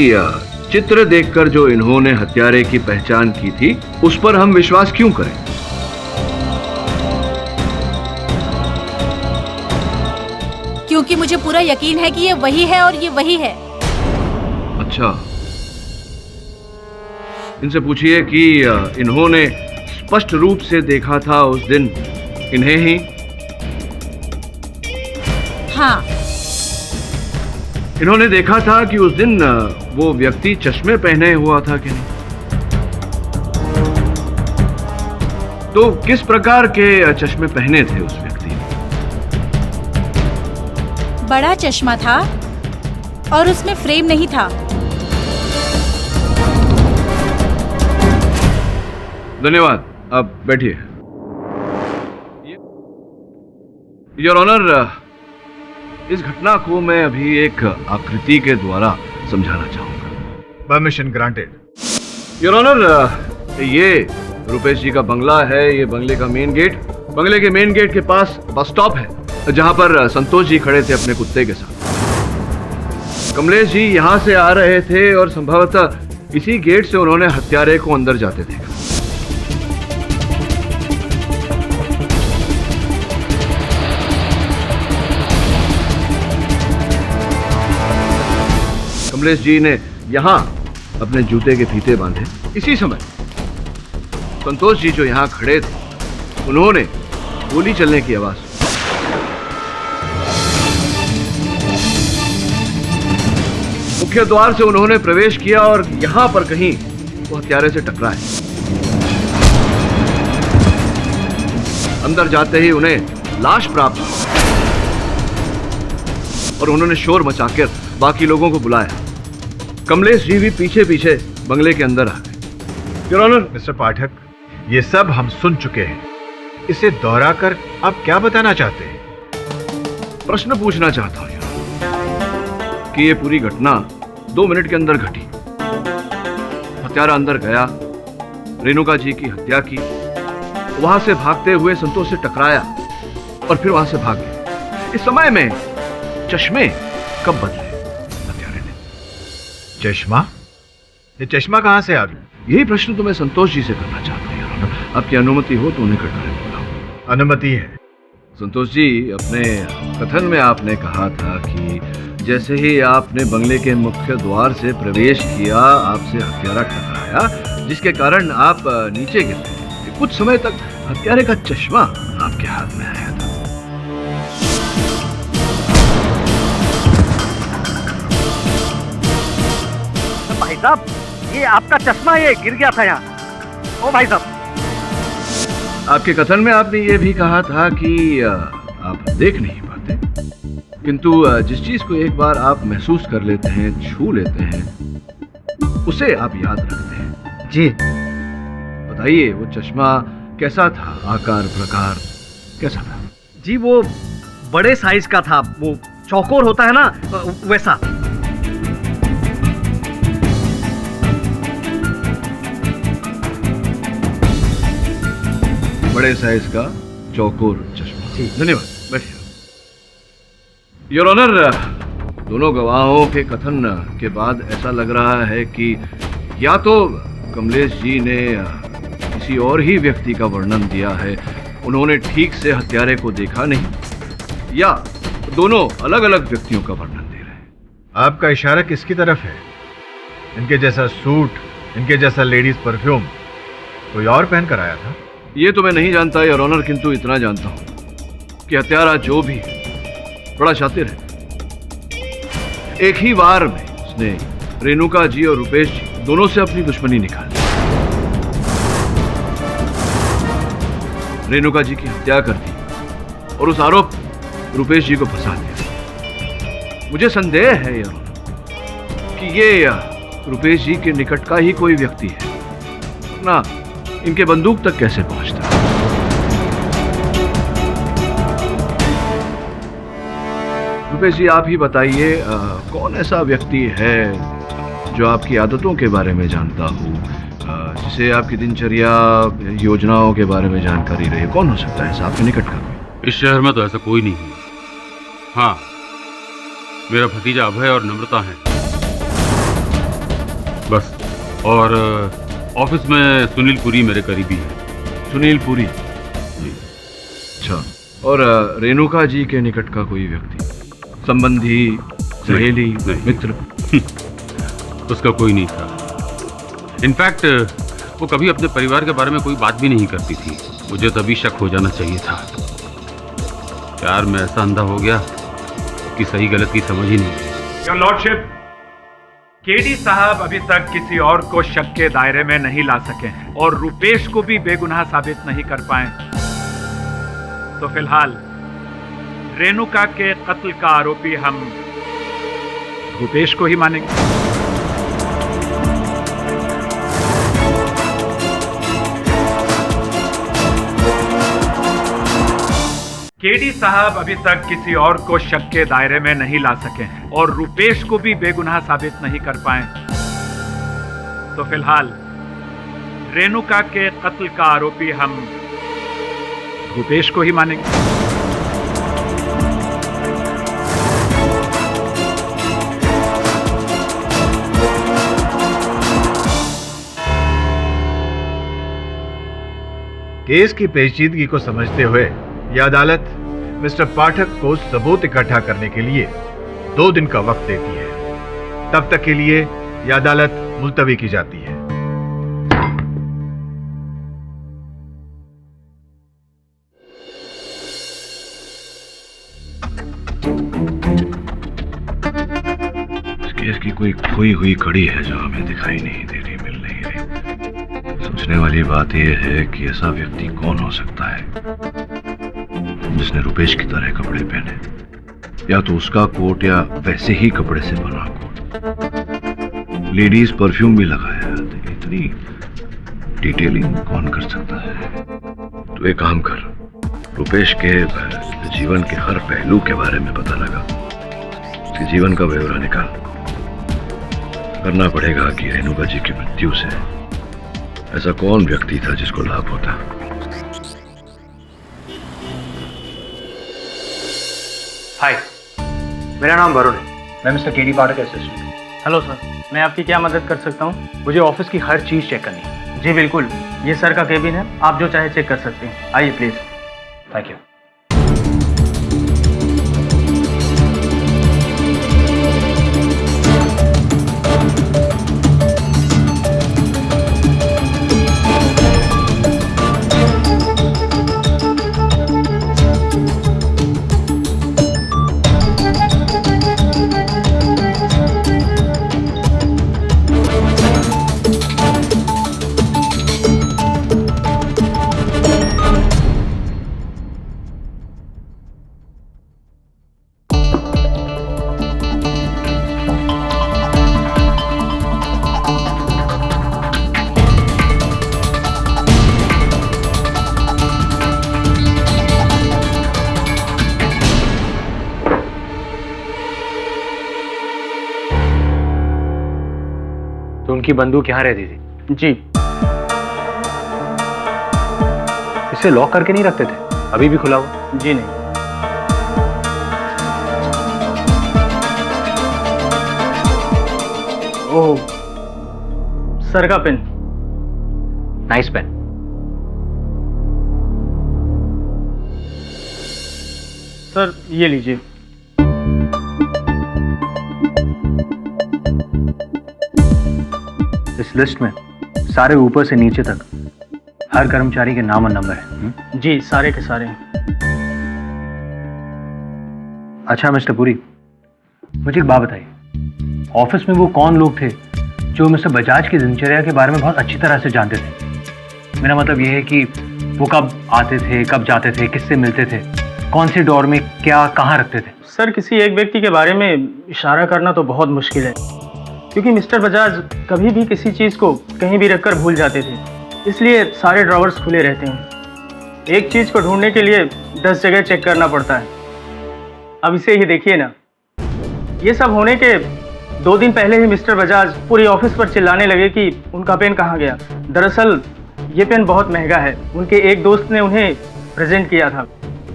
चित्र देखकर जो इन्होंने हत्यारे की पहचान की थी उस पर हम विश्वास क्यों करें?
क्योंकि मुझे पूरा यकीन है कि ये वही है और ये वही है।
अच्छा, इनसे पूछिए कि इन्होंने स्पष्ट रूप से देखा था उस दिन इन्हें ही?
हाँ।
इन्होंने देखा था कि उस दिन वो व्यक्ति चश्मे पहने हुआ था कि नहीं? तो किस प्रकार के चश्मे पहने थे उस व्यक्ति ने?
बड़ा चश्मा था और उसमें फ्रेम नहीं था।
धन्यवाद, आप बैठिए। योर ऑनर, इस घटना को मैं अभी एक आकृति के द्वारा समझाना चाहूंगा।
Permission granted.
योर ऑनर, ये रुपेश जी का बंगला है। ये बंगले का मेन गेट, बंगले के मेन गेट के पास बस स्टॉप है जहां पर संतोष जी खड़े थे अपने कुत्ते के साथ। कमलेश जी यहां से आ रहे थे और संभवतः इसी गेट से उन्होंने हत्यारे को अंदर जाते देखा। कमलेश जी ने यहां अपने जूते के फीते बांधे। इसी समय संतोष जी जो यहां खड़े थे उन्होंने गोली चलने की आवाज सुनी। मुख्य द्वार से उन्होंने प्रवेश किया और यहां पर कहीं वो हत्यारे से टकराए। अंदर जाते ही उन्हें लाश प्राप्त हुई और उन्होंने शोर मचाकर बाकी लोगों को बुलाया। कमलेश जी भी पीछे पीछे बंगले के अंदर आ गए। योर ऑनर,
मिस्टर पाठक, ये सब हम सुन चुके हैं। इसे दोहराकर आप क्या बताना चाहते हैं?
प्रश्न पूछना चाहता हूं कि ये पूरी घटना 2 मिनट के अंदर घटी। हत्यारा अंदर गया, रेणुका जी की हत्या की, वहां से भागते हुए संतोष से टकराया और फिर वहां से भाग गया। इस समय में चश्मे कब बदले हत्यारे ने?
चश्मा? ये चश्मा कहां से आ गया?
यही प्रश्न तो मैं संतोष जी से करना चाहता हूँ, योर ऑनर। आपकी अनुमति हो तो उन्हें कटघरे में बुलाऊं।
अनुमति है।
संतोष जी, अपने कथन में आपने कहा था कि जैसे ही आपने बंगले के मुख्य द्वार से प्रवेश किया आपसे हत्यारा टकराया, जिसके कारण आप नीचे गिर गए। कुछ समय तक हत्यारे का चश्मा आपके हाथ में आया था।
भाई साहब, ये आपका चश्मा ये गिर गया था यहाँ। ओ भाई साहब,
आपके कथन में आपने ये भी कहा था कि आप देख नहीं पाते, किंतु जिस चीज को एक बार आप महसूस कर लेते हैं, छू लेते हैं, उसे आप याद रखते हैं।
जी।
बताइए वो चश्मा कैसा था, आकार प्रकार कैसा था?
जी वो बड़े साइज का था, वो चौकोर होता है ना, वैसा।
बड़े साइज का चौकोर चश्मा।
जी।
धन्यवाद, बैठिए। योर ऑनर, दोनों गवाहों के कथन के बाद ऐसा लग रहा है कि या तो कमलेश जी ने किसी और ही व्यक्ति का वर्णन दिया है, उन्होंने ठीक से हत्यारे को देखा नहीं, या दोनों अलग अलग व्यक्तियों का वर्णन दे रहे हैं।
आपका इशारा किसकी तरफ है? इनके जैसा सूट, इनके जैसा लेडीज परफ्यूम कोई और पहन कर आया था?
ये तो मैं नहीं जानता योर ऑनर, किंतु इतना जानता हूं कि हत्यारा जो भी बड़ा शातिर है। एक ही बार में उसने रेणुका जी और रुपेश जी दोनों से अपनी दुश्मनी निकाल ली। रेणुका जी की हत्या कर दी और उस आरोप रुपेश जी को फंसा दिया। मुझे संदेह है योर ऑनर कि ये रुपेश जी के निकट का ही कोई व्यक्ति है, ना इनके बंदूक तक कैसे पहुंचता? रुपेश जी आप ही बताइए, कौन ऐसा व्यक्ति है जो आपकी आदतों के बारे में जानता हो, जिसे आपकी दिनचर्या योजनाओं के बारे में जानकारी रहे? कौन हो सकता है ऐसा आपके निकट का कोई?
इस शहर में तो ऐसा कोई नहीं है। हाँ, मेरा भतीजा अभय और नम्रता है बस। और ऑफिस में सुनील पुरी मेरे करीबी है।
सुनील पुरी जी, अच्छा। और रेणुका जी के निकट का कोई व्यक्ति, संबंधी, सहेली, मित्र?
उसका कोई नहीं था। इनफैक्ट वो कभी अपने परिवार के बारे में कोई बात भी नहीं करती थी। मुझे तभी शक हो जाना चाहिए था। प्यार में ऐसा अंधा हो गया कि सही गलत की समझ ही नहीं।
योर लॉर्डशिप, केडी साहब अभी तक किसी और को शक के दायरे में नहीं ला सके हैं और रुपेश को भी बेगुनाह साबित नहीं कर पाए। तो फिलहाल रेणुका के कत्ल का आरोपी हम रुपेश को ही मानेंगे। केडी साहब अभी तक किसी और को शक के दायरे में नहीं ला सके हैं और रुपेश को भी बेगुनाह साबित नहीं कर पाए। तो फिलहाल रेणुका के कत्ल का आरोपी हम रुपेश को ही मानेंगे।
केस की पेचीदगी को समझते हुए यह अदालत मिस्टर पाठक को सबूत इकट्ठा करने के लिए 2 दिन का वक्त देती है। तब तक के लिए यह अदालत मुलतवी की जाती है।
इस केस की कोई खोई हुई कड़ी है जो हमें दिखाई नहीं दे रही, मिल नहीं रही। सोचने वाली बात यह है कि ऐसा व्यक्ति कौन हो सकता है जिसने रुपेश की तरह कपड़े पहने, या तो उसका कोट या वैसे ही कपड़े से बना कोट। लेडीज परफ्यूम भी लगाया, इतनी डिटेलिंग कौन कर सकता है? तो एक काम कर, रुपेश के जीवन के हर पहलू के बारे में पता लगा, उसके जीवन का ब्यौरा निकाल। करना पड़ेगा कि रेणुका जी की मृत्यु से ऐसा कौन व्यक्ति था जिसको लाभ होता।
हाय, मेरा नाम वरुण है। मैं मिस्टर केडी पाठक असिस्टेंट। हेलो सर, मैं आपकी क्या मदद कर सकता हूँ? मुझे ऑफिस की हर चीज़ चेक करनी है। जी बिल्कुल, ये सर का केबिन है, आप जो चाहे चेक कर सकते हैं। आइए प्लीज़। Thank you. तो उनकी बंदूक यहाँ रहती थी? जी। इसे लॉक करके नहीं रखते थे? अभी भी खुला हुआ? जी नहीं। ओह, सर का पेन। Nice pen. सर ये लीजिए। इस लिस्ट में सारे ऊपर से नीचे तक हर कर्मचारी के नाम और नंबर है। जी, सारे के सारे। अच्छा मिस्टर पुरी, मुझे एक बात बताइए, ऑफिस में वो कौन लोग थे जो मिस्टर बजाज की दिनचर्या के बारे में बहुत अच्छी तरह से जानते थे? मेरा मतलब ये है कि वो कब आते थे, कब जाते थे, किससे मिलते थे, कौन से डोर में क्या कहाँ रखते थे? सर, किसी एक व्यक्ति के बारे में इशारा करना तो बहुत मुश्किल है, क्योंकि मिस्टर बजाज कभी भी किसी चीज़ को कहीं भी रखकर भूल जाते थे, इसलिए सारे ड्रॉवर्स खुले रहते हैं। एक चीज़ को ढूंढने के लिए 10 जगह चेक करना पड़ता है। अब इसे ही देखिए ना, ये सब होने के 2 दिन पहले ही मिस्टर बजाज पूरी ऑफिस पर चिल्लाने लगे कि उनका पेन कहाँ गया। दरअसल ये पेन बहुत महंगा है, उनके एक दोस्त ने उन्हें प्रेजेंट किया था,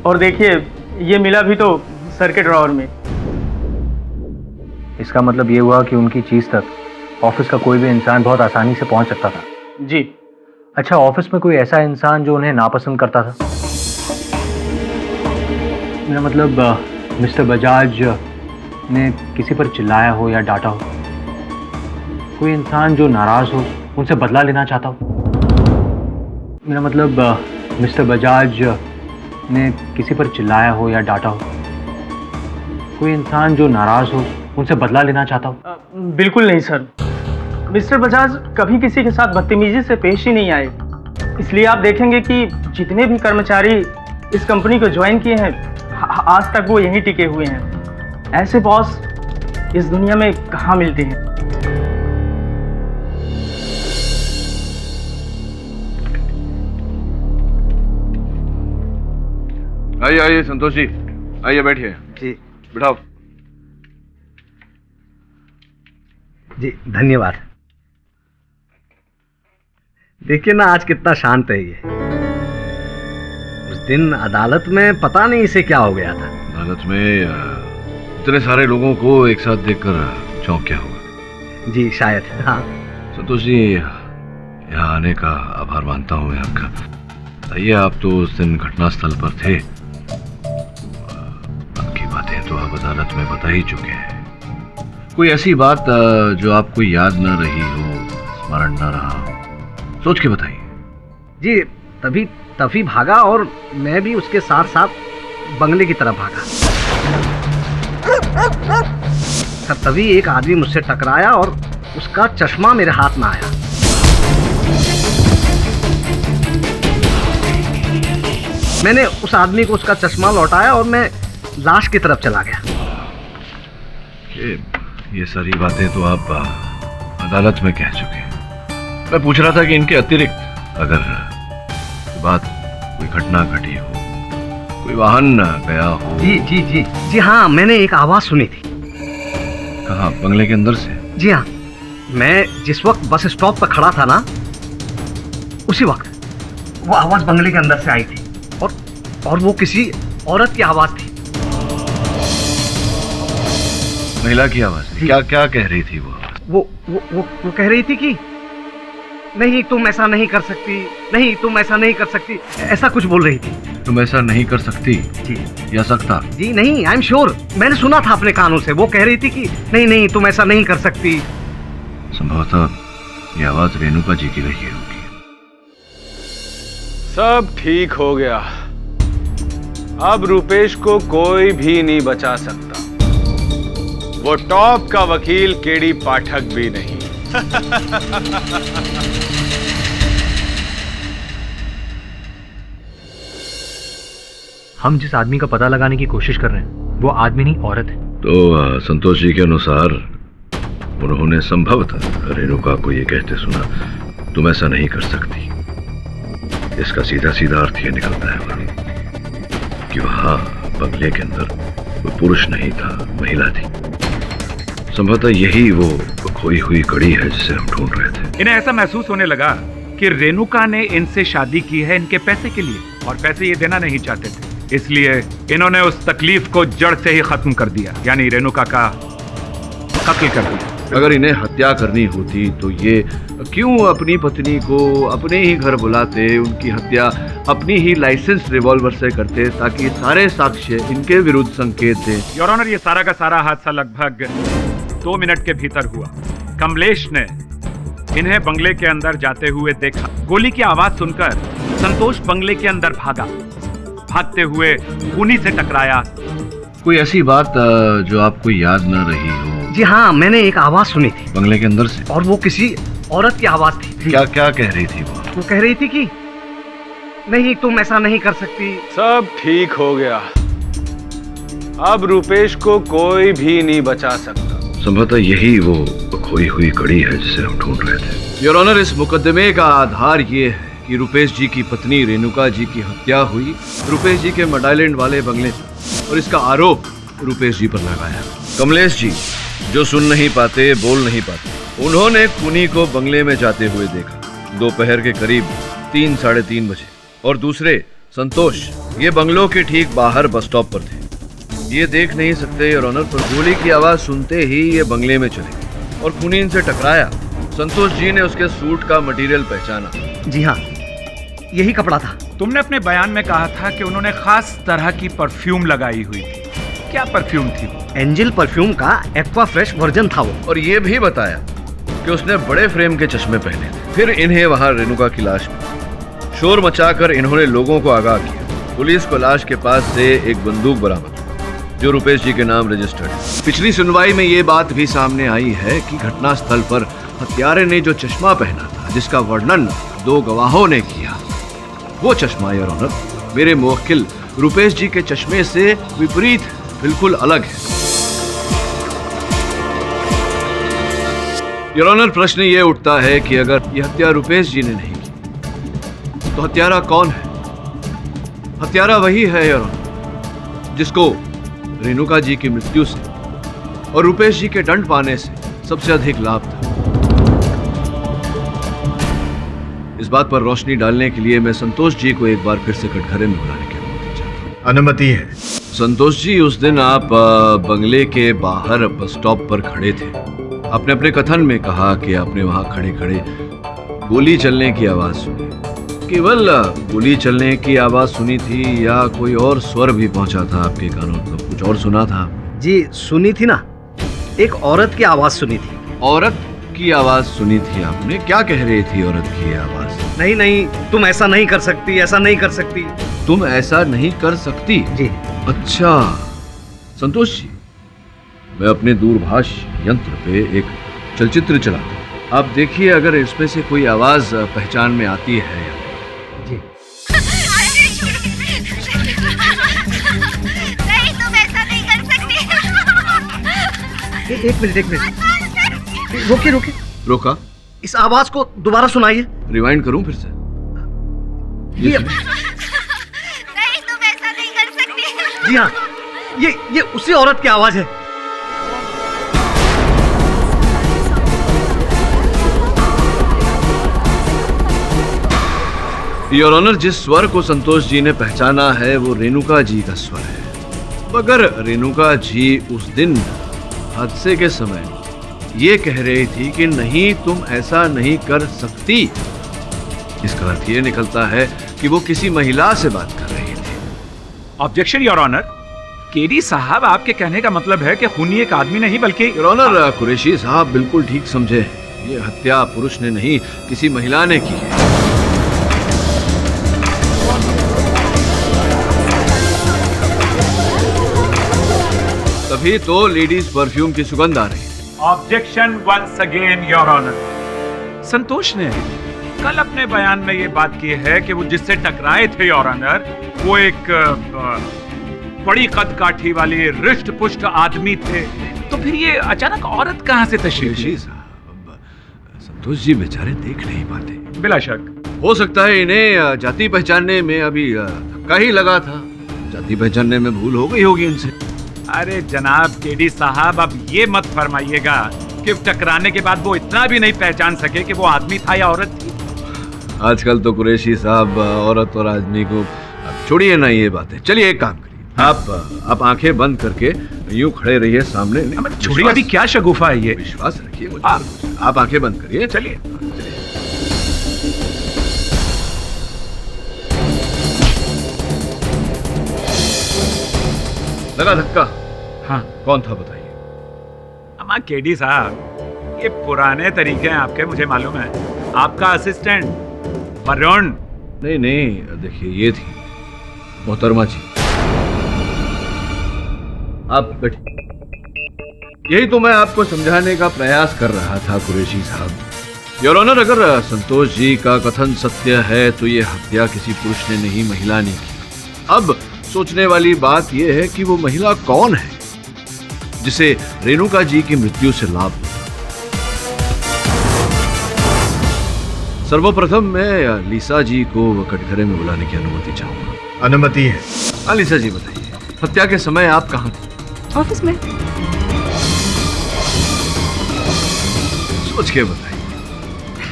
और देखिए ये मिला भी तो सर के ड्रॉवर में। इसका मतलब ये हुआ कि उनकी चीज़ तक ऑफिस का कोई भी इंसान बहुत आसानी से पहुंच सकता था। जी। अच्छा, ऑफिस में कोई ऐसा इंसान जो उन्हें नापसंद करता था? मेरा मतलब मिस्टर बजाज ने किसी पर चिल्लाया हो या डांटा हो, कोई इंसान जो नाराज हो, उनसे बदला लेना चाहता हो। मेरा मतलब मिस्टर बजाज ने किसी पर चिल्लाया हो या डांटा हो, कोई इंसान जो नाराज हो, उनसे बदला लेना चाहता हो। बिल्कुल नहीं सर, मिस्टर बजाज कभी किसी के साथ बदतमीजी से पेश ही नहीं आए। इसलिए आप देखेंगे कि जितने भी कर्मचारी इस कंपनी को ज्वाइन किए हैं, आज तक वो यहीं टिके हुए हैं। ऐसे बॉस इस दुनिया में कहाँ मिलते हैं।
आइए आइए संतोष जी, आइए बैठिए।
जी
बिठाओ।
जी धन्यवाद। देखिए ना आज कितना शांत है ये। उस दिन अदालत में पता नहीं इसे क्या हो गया था।
अदालत में इतने सारे लोगों को एक साथ देखकर चौंक क्या हुआ?
जी शायद। हाँ
संतोष जी, यहाँ आने का आभार मानता हूँ मैं आपका। बताइए, आप तो उस दिन घटनास्थल पर थे, बाकी बातें तो आप अदालत में बता ही चुके हैं। कोई ऐसी बात जो आपको याद न रही हो, स्मरण न रहा हो, सोच के बताइए।
जी तभी भागा और मैं भी उसके साथ साथ बंगले की तरफ भागा। सर तभी एक आदमी मुझसे टकराया और उसका चश्मा मेरे हाथ में आया। मैंने उस आदमी को उसका चश्मा लौटाया और मैं लाश की तरफ चला गया।
ये सारी बातें तो आप अदालत में कह चुके हैं। मैं पूछ रहा था कि इनके अतिरिक्त अगर बात कोई घटना घटी हो, कोई वाहन गया हो।
जी हाँ, मैंने एक आवाज सुनी थी।
कहाँ? बंगले के अंदर से?
जी हाँ, मैं जिस वक्त बस स्टॉप पर खड़ा था ना, उसी वक्त वो आवाज बंगले के अंदर से आई थी और वो किसी औरत की आवाज थी।
महिला की आवाज? क्या क्या कह रही थी वो?
वो कह रही थी कि नहीं तुम ऐसा नहीं कर सकती, नहीं तुम ऐसा नहीं कर सकती, ऐसा कुछ बोल रही थी।
तुम ऐसा नहीं कर सकती?
जी।
या सकता?
जी नहीं, आई एम श्योर, मैंने सुना था अपने कानों से। वो कह रही थी कि नहीं तुम ऐसा नहीं कर सकती।
संभवतः ये आवाज रेणुका जी की रही होगी।
सब ठीक हो गया, अब रुपेश को कोई भी नहीं बचा सकता। वो टॉप का वकील केडी पाठक भी नहीं।
हम जिस आदमी का पता लगाने की कोशिश कर रहे हैं वो आदमी नहीं औरत है।
तो संतोष जी के अनुसार उन्होंने संभवतः रेणुका को ये कहते सुना, तुम ऐसा नहीं कर सकती। इसका सीधा सीधा अर्थ ये निकलता है वरुण कि वहां बंगले के अंदर कोई पुरुष नहीं था, महिला थी। संभवतः यही वो खोई हुई कड़ी है जिसे हम ढूंढ रहे थे।
इन्हें ऐसा महसूस होने लगा कि रेणुका ने इनसे शादी की है इनके पैसे के लिए, और पैसे ये देना नहीं चाहते थे, इसलिए इन्होंने उस तकलीफ को जड़ से ही खत्म कर दिया, यानी रेणुका का कत्ल कर दिया।
अगर इन्हें हत्या करनी होती तो ये क्यों अपनी पत्नी को अपने ही घर बुलाते, उनकी हत्या अपनी ही लाइसेंस रिवॉल्वर से करते, ताकि सारे साक्ष्य इनके विरुद्ध संकेत दें।
योर ऑनर, ये सारा का सारा हादसा लगभग 2 मिनट के भीतर हुआ। कमलेश ने इन्हें बंगले के अंदर जाते हुए देखा। गोली की आवाज सुनकर संतोष बंगले के अंदर भागा, भागते हुए खूनी से टकराया।
कोई ऐसी बात जो आपको याद न रही हो?
जी हाँ, मैंने एक आवाज सुनी थी
बंगले के अंदर से,
और वो किसी औरत की आवाज थी।
क्या क्या कह रही थी
वो कह रही थी कि नहीं, तुम ऐसा नहीं कर सकती।
सब ठीक हो गया, अब रुपेश को कोई भी नहीं बचा सकता।
संभवतः यही वो खोई हुई कड़ी है जिसे हम ढूंढ रहे थे। योर ऑनर, इस मुकदमे का आधार ये है कि रुपेश जी की पत्नी रेणुका जी की हत्या हुई रुपेश जी के मड आइलैंड वाले बंगले से, और इसका आरोप रुपेश जी पर लगाया। कमलेश जी, जो सुन नहीं पाते, बोल नहीं पाते, उन्होंने खूनी को बंगले में जाते हुए देखा दोपहर के करीब 3 साढ़े 3 बजे, और दूसरे संतोष ये बंगलों के ठीक बाहर बस स्टॉप पर थे। ये देख नहीं सकते योर ऑनर, पर गोली की आवाज सुनते ही ये बंगले में चले गए और खूनी इनसे टकराया। संतोष जी ने उसके सूट का मटेरियल पहचाना।
जी हाँ, यही कपड़ा था।
तुमने अपने बयान में कहा था कि उन्होंने खास तरह की परफ्यूम लगाई हुई थी। क्या परफ्यूम थी?
एंजल परफ्यूम का एक्वा फ्रेश वर्जन था वो।
और ये भी बताया कि उसने बड़े फ्रेम के चश्मे पहने थे। फिर इन्हें वहां रेणुका की लाश मिली। शोर मचाकर इन्होंने लोगों को आगाह किया। पुलिस को लाश के पास से एक बंदूक बरामद जो रुपेश जी के नाम रजिस्टर्ड है। पिछली सुनवाई में ये बात भी सामने आई है कि घटना स्थल पर हत्यारे ने जो चश्मा पहना था, जिसका वर्णन 2 गवाहों ने किया, वो चश्मा योर ऑनर मेरे मुवक्किल रुपेश जी के चश्मे से विपरीत बिल्कुल अलग है। योर ऑनर, प्रश्न ये उठता है कि अगर यह हत्या रुपेश जी ने नहीं की तो हत्यारा कौन है? हत्यारा वही है योर ऑनर जिसको रेणुका जी की मृत्यु से और रुपेश जी के दंड पाने से सबसे अधिक लाभ था। इस बात पर रोशनी डालने के लिए मैं संतोष जी को एक बार फिर से कटघरे में बुलाने की अनुमति चाहता हूं।
अनुमति है।
संतोष जी, उस दिन आप बंगले के बाहर बस स्टॉप पर खड़े थे। आपने अपने कथन में कहा कि आपने वहां खड़े खड़े गोली चलने की आवाज सुनी। केवल गोली चलने की आवाज सुनी थी या कोई और स्वर भी पहुंचा था आपके कानों तक? कुछ और सुना था?
जी सुनी थी ना, एक औरत की आवाज सुनी थी।
औरत की आवाज सुनी थी आपने? क्या कह रही थी औरत की आवाज?
नहीं नहीं, तुम ऐसा नहीं कर सकती, ऐसा नहीं कर सकती।
तुम ऐसा नहीं कर सकती?
जी।
अच्छा संतोष जी, मैं अपने दूरभाष यंत्र पे एक चलचित्र चलाता हूँ। आप देखिए अगर इसमें से कोई आवाज पहचान में आती है या
जी।
नहीं, तुम ऐसा नहीं कर सकती।
एक मिनट, रोकिए।
रोका?
इस आवाज को दोबारा सुनाइए।
रिवाइंड करूं फिर से?
ये
नहीं, तुम ऐसा नहीं कर सकती।
जी हाँ, ये उसी औरत की आवाज है।
योर ऑनर, जिस स्वर को संतोष जी ने पहचाना है वो रेणुका जी का स्वर है। मगर रेणुका जी उस दिन हादसे के समय ये कह रही थी कि नहीं, तुम ऐसा नहीं कर सकती। इसका अर्थ ये निकलता है कि वो किसी महिला से बात कर रही थी।
Objection your honour. केडी साहब, आपके कहने का मतलब है कि खूनी एक आदमी नहीं बल्कि...
योर ऑनर, कुरैशी साहब बिल्कुल ठीक समझे। ये हत्या पुरुष ने नहीं, किसी महिला ने की है। तभी तो लेडीज परफ्यूम की सुगंध आ रही है।
Objection once again your honour. Santosh ने कल अपने बयान में ये बात की है कि वो जिससे टकराए थे योर ऑनर, वो एक बड़ी कद काठी वाली रिष्ट पुष्ट आदमी थे। तो फिर ये अचानक औरत कहां से तशरीफ?
संतोष जी बेचारे देख नहीं पाते।
बिला शक
हो सकता है इन्हें जाति पहचानने में अभी धक्का ही लगा था। जाति पहचानने में भूल हो गई होगी इनसे।
अरे जनाब केडी साहब, अब ये मत फरमाइएगा कि टकराने के बाद वो इतना भी नहीं पहचान सके कि वो आदमी था या औरत थी।
आजकल तो कुरैशी साहब औरत और आदमी को छोड़िए ना ये बातें। चलिए एक काम करिए, आप आंखें बंद करके यूं खड़े रहिए सामने।
छोड़िए, अभी क्या शगुफा है ये?
विश्वास रखिए मुझ पर। आप आंखें बंद करिए।
चलिए।
लगा धक्का?
हाँ।
कौन था बताइए?
अम्मा केडी साहब, ये पुराने तरीके हैं आपके, मुझे मालूम है। आपका असिस्टेंट वरुण।
नहीं नहीं, देखिए ये थी मोहतरमा जी। आप बैठिए। यही तो मैं आपको समझाने का प्रयास कर रहा था कुरैशी साहब। योर ऑनर, अगर संतोष जी का कथन सत्य है तो ये हत्या किसी पुरुष ने नहीं, महिला ने की। अब सोचने वाली बात यह है कि वो महिला कौन है जिसे रेणुका जी की मृत्यु से लाभ होता। सर्वप्रथम मैं लीसा जी को कटघरे में बुलाने की अनुमति चाहूंगा।
अनुमति है।
हाँ लीसा जी बताइए, हत्या के समय आप कहाँ थे?
ऑफिस में।
सोच के बताइए।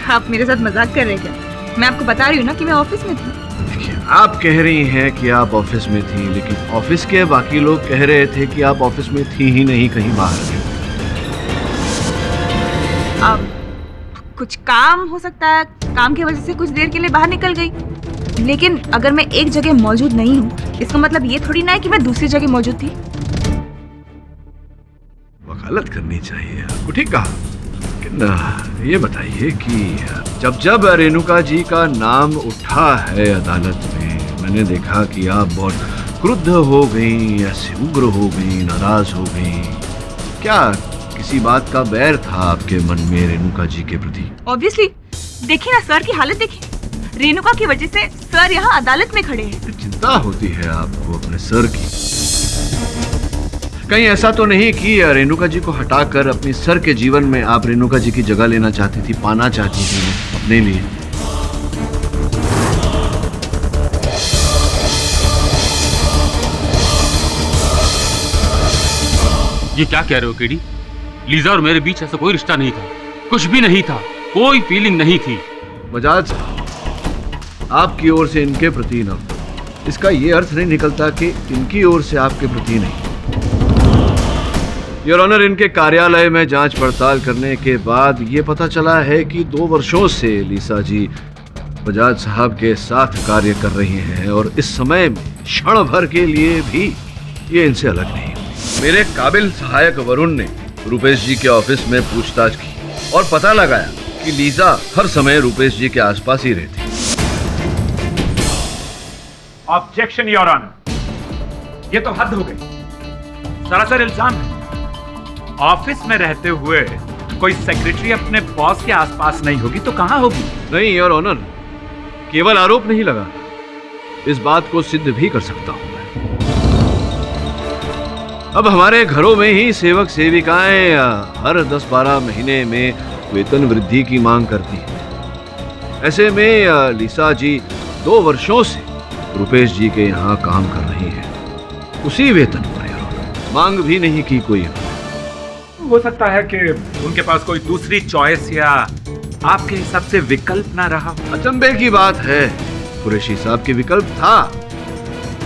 आप मेरे साथ मजाक कर रहे हैं क्या? मैं आपको बता रही हूँ ना कि मैं ऑफिस में थी।
देखिए, आप कह रही हैं कि आप ऑफिस में थी, लेकिन ऑफिस के बाकी लोग कह रहे थे कि आप ऑफिस में थी ही नहीं, कहीं बाहर थी।
अब कुछ काम हो सकता है, काम की वजह से कुछ देर के लिए बाहर निकल गई। लेकिन अगर मैं एक जगह मौजूद नहीं हूँ, इसका मतलब ये थोड़ी ना है कि मैं दूसरी जगह मौजूद थी।
वकालत करनी चाहिए आपको, ठीक कहा। लेकिन ये बताइए कि जब रेणुका जी का नाम उठा है अदालत में, मैंने देखा कि आप बहुत क्रुद्ध हो गई, ऐसे उग्र हो गई, नाराज हो गई। क्या किसी बात का बैर था आपके मन में रेणुका जी के प्रति?
ऑब्वियसली। देखिए ना सर की हालत देखिए। रेणुका की वजह से सर यहाँ अदालत में खड़े हैं।
चिंता होती है आपको अपने सर की। कहीं ऐसा तो नहीं कि रेणुका जी को हटाकर अपनी सर के जीवन में आप रेणुका जी की जगह लेना चाहती थी, पाना चाहती थी अपने लिए?
ये क्या कह रहे हो केडी? लीजा और मेरे बीच ऐसा कोई रिश्ता नहीं था, कुछ भी नहीं था, कोई फीलिंग नहीं थी।
बजाज, आपकी ओर से इनके प्रति न, इसका ये अर्थ नहीं निकलता कि इनकी ओर से आपके प्रति नहीं। योर ऑनर, इनके कार्यालय में जांच पड़ताल करने के बाद ये पता चला है कि 2 वर्षों से लीसा जी बजाज साहब के साथ कार्य कर रही हैं और इस समय क्षण भर के लिए भी ये इनसे अलग नहीं। मेरे काबिल सहायक वरुण ने रुपेश जी के ऑफिस में पूछताछ की और पता लगाया कि लीजा हर समय रुपेश जी के आसपास ही रहती।
ऑब्जेक्शन योर ऑनर, ये तो हद हो गई, सरासर इल्जाम है। ऑफिस में रहते हुए कोई सेक्रेटरी अपने बॉस के आसपास नहीं होगी तो कहां होगी?
नहीं योर ऑनर, केवल आरोप नहीं लगा, इस बात को सिद्ध भी कर सकता हूं मैं। अब हमारे घरों में ही सेवक सेविकाएं हर 10-12 महीने में वेतन वृद्धि की मांग करती हैं। ऐसे में लीसा जी 2 वर्षों से रुपेश जी के यहाँ काम कर रही हैं, उसी वेतन पर। मांग भी नहीं की कोई।
हो सकता है कि उनके पास कोई दूसरी चॉइस या आपके हिसाब से विकल्प ना रहा।
अचंभे की बात है कुरैशी साहब, के विकल्प था।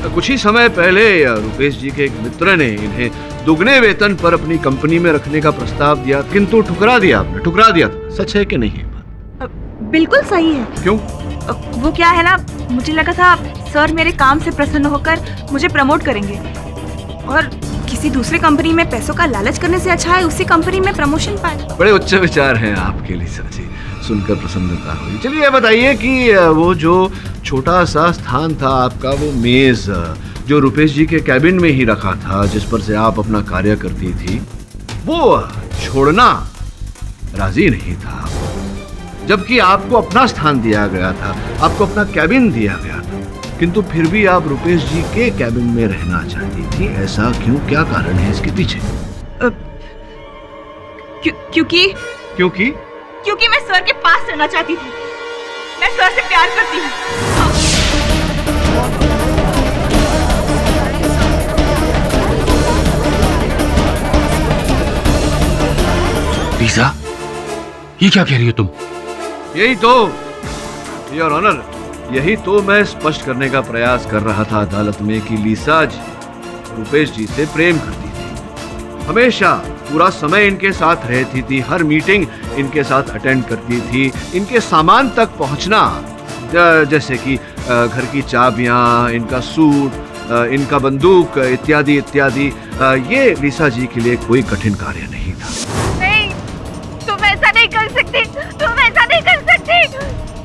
कुछ ही समय पहले रुपेश जी के एक मित्र ने इन्हें दुगने वेतन पर अपनी कंपनी में रखने का प्रस्ताव दिया, किंतु ठुकरा दिया आपने, ठुकरा दिया था। सच है कि नहीं?
बिल्कुल सही है।
क्यों?
वो क्या है ना, मुझे लगा था सर मेरे काम से प्रसन्न होकर मुझे प्रमोट करेंगे और किसी दूसरी कंपनी में पैसों का लालच करने से अच्छा है उसी कंपनी में प्रमोशन पाए।
बड़े उच्च विचार हैं आपके लीसा जी, सुनकर प्रसन्नता हुई। चलिए ये बताइए कि वो जो छोटा सा स्थान था आपका, वो मेज जो रुपेश जी के कैबिन में ही रखा था, जिस पर से आप अपना कार्य करती थी, वो छोड़ना राजी नहीं था, जबकि आपको अपना स्थान दिया गया था, आपको अपना कैबिन दिया गया था, किंतु फिर भी आप रुपेश जी के कैबिन में रहना चाहती थी। ऐसा क्यों? क्या कारण है इसके पीछे?
क्योंकि मैं सर के पास रहना चाहती थी। मैं सर से प्यार करती हूँ।
लीजा, ये क्या कह रही हो तुम?
यही तो योर ऑनर, यही तो मैं स्पष्ट करने का प्रयास कर रहा था अदालत में कि लीसा रुपेश जी से प्रेम करती थी। हमेशा पूरा समय इनके साथ रहती थी, हर मीटिंग इनके साथ अटेंड करती थी। इनके सामान तक पहुंचना, जैसे कि घर की चाबियां, इनका सूट, इनका बंदूक इत्यादि इत्यादि, ये लीसा जी के लिए कोई कठिन कार्य नहीं था।
नहीं, तुम ऐसा नहीं कर सकती, तुम ऐसा नहीं कर सकती,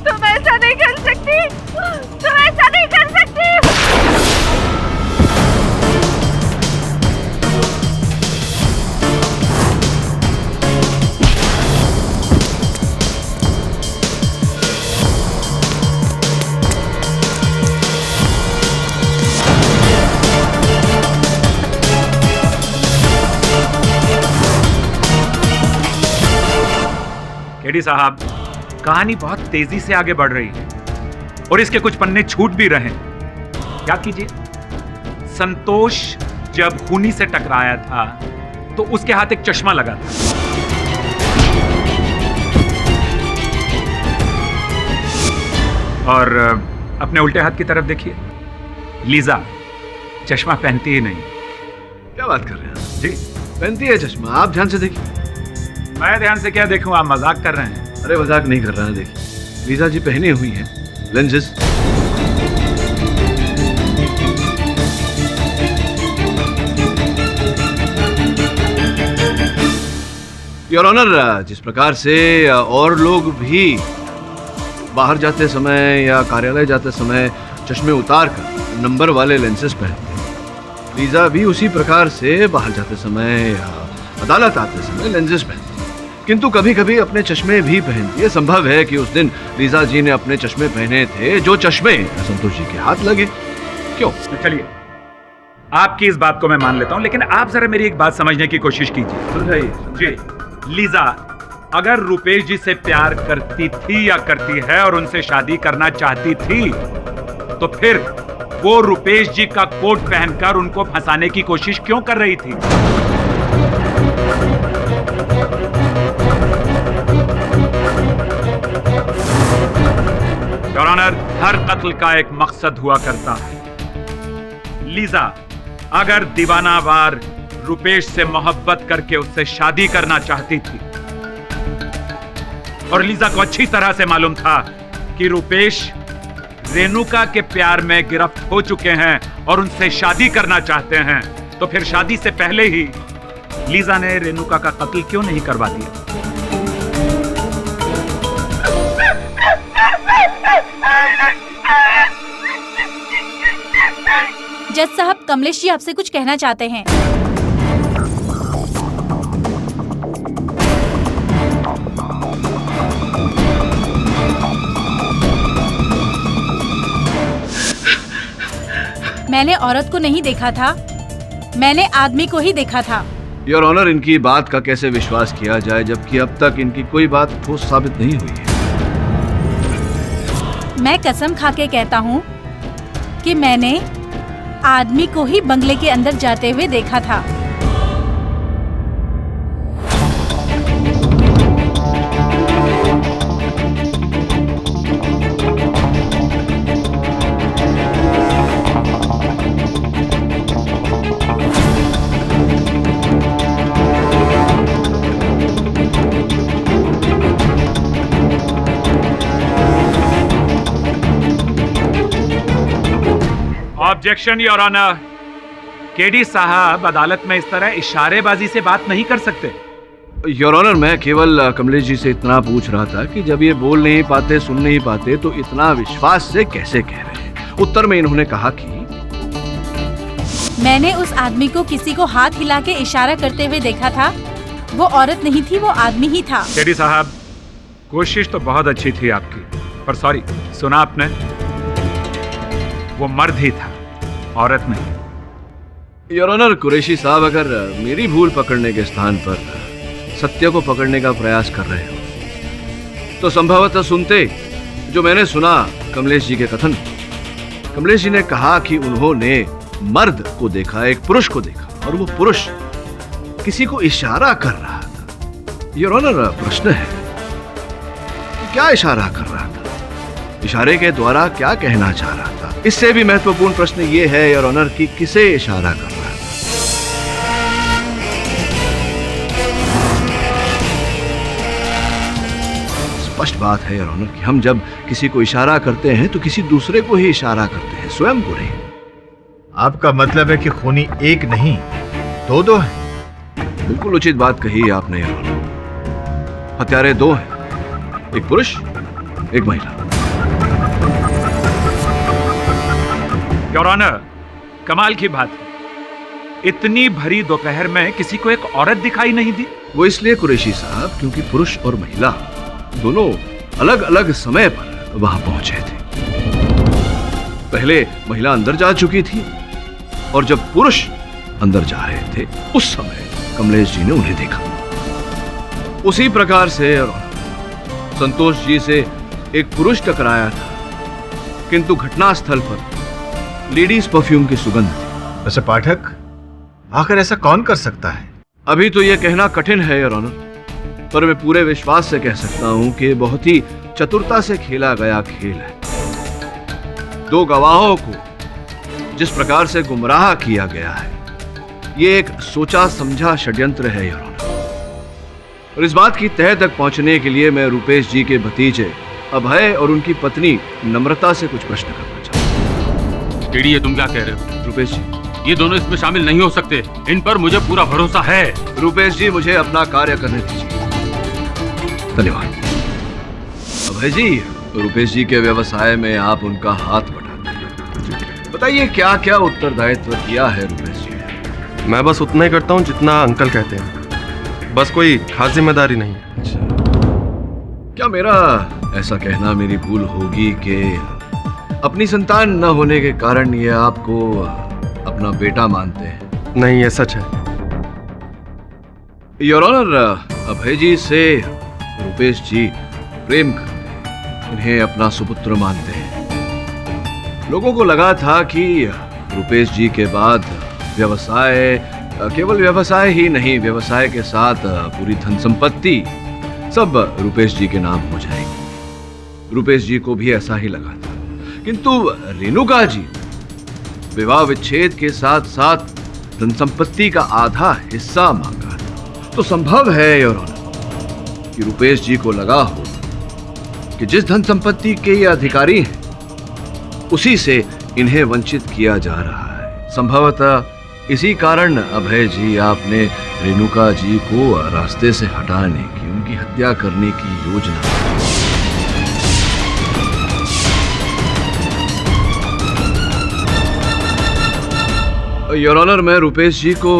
तुम ऐसा नहीं कर सकती, तुम ऐसा नहीं कर सकती।
केडी साहब, कहानी बहुत तेजी से आगे बढ़ रही है और इसके कुछ पन्ने छूट भी रहे। क्या कीजिए, संतोष जब खूनी से टकराया था तो उसके हाथ एक चश्मा लगा था। और अपने उल्टे हाथ की तरफ देखिए, लीजा चश्मा पहनती ही नहीं।
क्या बात कर रहे हैं?
जी
पहनती है चश्मा, आप ध्यान से देखिए।
मैं ध्यान से क्या देखूं, आप मजाक कर रहे हैं।
अरे मजाक नहीं कर रहा है, देखिए लीजा जी पहनी हुई हैं लेंसेज। योर ऑनर, जिस प्रकार से और लोग भी बाहर जाते समय या कार्यालय जाते समय चश्मे उतार कर नंबर वाले लेंसेज पहनते हैं, लीजा भी उसी प्रकार से बाहर जाते समय या अदालत आते समय लेंसेज पहनते हैं। किंतु कभी कभी अपने चश्मे भी पहनती है। संभव है कि उस दिन लीजा जी ने अपने चश्मे पहने थे, जो चश्मे संतोष जी के हाथ लगे। क्यों?
चलिए, आपकी इस बात को मैं मान लेता हूं, लेकिन आप जरा मेरी एक बात समझने की कोशिश कीजिए।
समझाइए।
जी, लीजा अगर रुपेश जी से प्यार करती थी या करती है और उनसे शादी करना चाहती थी, तो फिर वो रुपेश जी का कोट पहनकर उनको फंसाने की कोशिश क्यों कर रही थी? योर ऑनर, हर कत्ल का एक मकसद हुआ करता है। लीजा अगर दीवानावार रुपेश से मोहब्बत करके उससे शादी करना चाहती थी, और लीजा को अच्छी तरह से मालूम था कि रुपेश रेणुका के प्यार में गिरफ्त हो चुके हैं और उनसे शादी करना चाहते हैं, तो फिर शादी से पहले ही लीजा ने रेणुका का कत्ल क्यों नहीं करवा दिया?
जज साहब, कमलेश जी आपसे कुछ कहना चाहते हैं। मैंने औरत को नहीं देखा था, मैंने आदमी को ही देखा था।
योर ऑनर, इनकी बात का कैसे विश्वास किया जाए जबकि अब तक इनकी कोई बात ठोस साबित नहीं हुई है।
मैं कसम खा के कहता हूँ कि मैंने आदमी को ही बंगले के अंदर जाते हुए देखा था।
ऑब्जेक्शन योर ऑनर, केडी साहब अदालत में इस तरह इशारेबाजी से बात नहीं कर सकते।
योर ऑनर, मैं केवल कमलेश जी से इतना पूछ रहा था कि जब ये बोल नहीं पाते, सुन नहीं पाते, तो इतना विश्वास से कैसे कह रहे हैं। उत्तर में इन्होंने कहा कि
मैंने उस आदमी को किसी को हाथ हिला के इशारा करते हुए देखा था। वो औरत नहीं थी, वो आदमी ही था।
केडी साहब, कोशिश तो बहुत अच्छी थी आपकी, पर सॉरी, सुना आपने, वो मर्द ही था, औरत नहीं।
योर ऑनर, कुरैशी साहब अगर मेरी भूल पकड़ने के स्थान पर सत्य को पकड़ने का प्रयास कर रहे हो तो संभवतः सुनते जो मैंने सुना कमलेश जी के कथन। कमलेश जी ने कहा कि उन्होंने मर्द को देखा, एक पुरुष को देखा, और वो पुरुष किसी को इशारा कर रहा था। योर ऑनर, प्रश्न है क्या इशारा कर रहा था, इशारे के द्वारा क्या कहना चाह रहा था? इससे भी महत्वपूर्ण प्रश्न ये है योर ऑनर कि किसे इशारा कर रहा था। स्पष्ट बात है योर ऑनर कि हम जब किसी को इशारा करते हैं तो किसी दूसरे को ही इशारा करते हैं, स्वयं को नहीं।
आपका मतलब है कि खूनी एक नहीं दो हैं?
बिल्कुल उचित बात कही आपने योर ऑनर। हत्यारे दो हैं, एक पुरुष एक महिला।
योर ऑनर, कमाल की बात है, इतनी भरी दोपहर में किसी को एक औरत दिखाई नहीं दी।
वो इसलिए कुरैशी साहब क्योंकि पुरुष और महिला दोनों अलग अलग समय पर वहां पहुंचे थे। पहले महिला अंदर जा चुकी थी और जब पुरुष अंदर जा रहे थे उस समय कमलेश जी ने उन्हें देखा। उसी प्रकार से संतोष जी से एक पुरुष टकराया था, किंतु घटनास्थल पर लेडीज परफ्यूम की सुगंध थी।
वैसे पाठक, आखिर ऐसा कौन कर सकता है?
अभी तो यह कहना कठिन है योर ऑनर, पर मैं पूरे विश्वास से कह सकता हूं कि बहुत ही चतुरता से खेला गया खेल है। दो गवाहों को जिस प्रकार से गुमराह किया गया है, यह एक सोचा समझा षड्यंत्र है योर ऑनर। और इस बात की तह तक पहुंचने के लिए मैं रुपेश जी के भतीजे अभय और उनकी पत्नी नम्रता से कुछ प्रश्न करना चाहता हूं।
केडी, ये तुम क्या कह रहे हो?
रुपेश जी,
ये दोनों इसमें शामिल नहीं हो सकते, इन पर मुझे पूरा भरोसा है।
रुपेश जी, मुझे अपना कार्य करने दीजिए। धन्यवाद। अभय जी, रुपेश जी के व्यवसाय में आप उनका हाथ बटाते हैं, बताइए क्या क्या उत्तरदायित्व किया है रुपेश जी?
मैं बस उतना ही करता हूँ जितना अंकल कहते हैं, बस कोई खास जिम्मेदारी नहीं।
अच्छा, क्या मेरा ऐसा कहना मेरी भूल होगी कि अपनी संतान न होने के कारण ये आपको अपना बेटा मानते हैं?
नहीं, ये सच है
योर ऑनर। अभय जी से रुपेश जी प्रेम करते हैं, इन्हें अपना सुपुत्र मानते हैं। लोगों को लगा था कि रुपेश जी के बाद व्यवसाय, केवल व्यवसाय ही नहीं, व्यवसाय के साथ पूरी धन संपत्ति सब रुपेश जी के नाम हो जाएगी। रुपेश जी को भी ऐसा ही लगा था, किंतु रेणुका जी विवाह विच्छेद के साथ साथ धन संपत्ति का आधा हिस्सा मांगा था। तो संभव है योर ऑनर कि रुपेश जी को लगा हो कि जिस धन संपत्ति के ये अधिकारी हैं उसी से इन्हें वंचित किया जा रहा है। संभवतः इसी कारण अभय जी आपने रेणुका जी को रास्ते से हटाने की, उनकी हत्या करने की योजना। योर ऑनर, मैं रुपेश जी को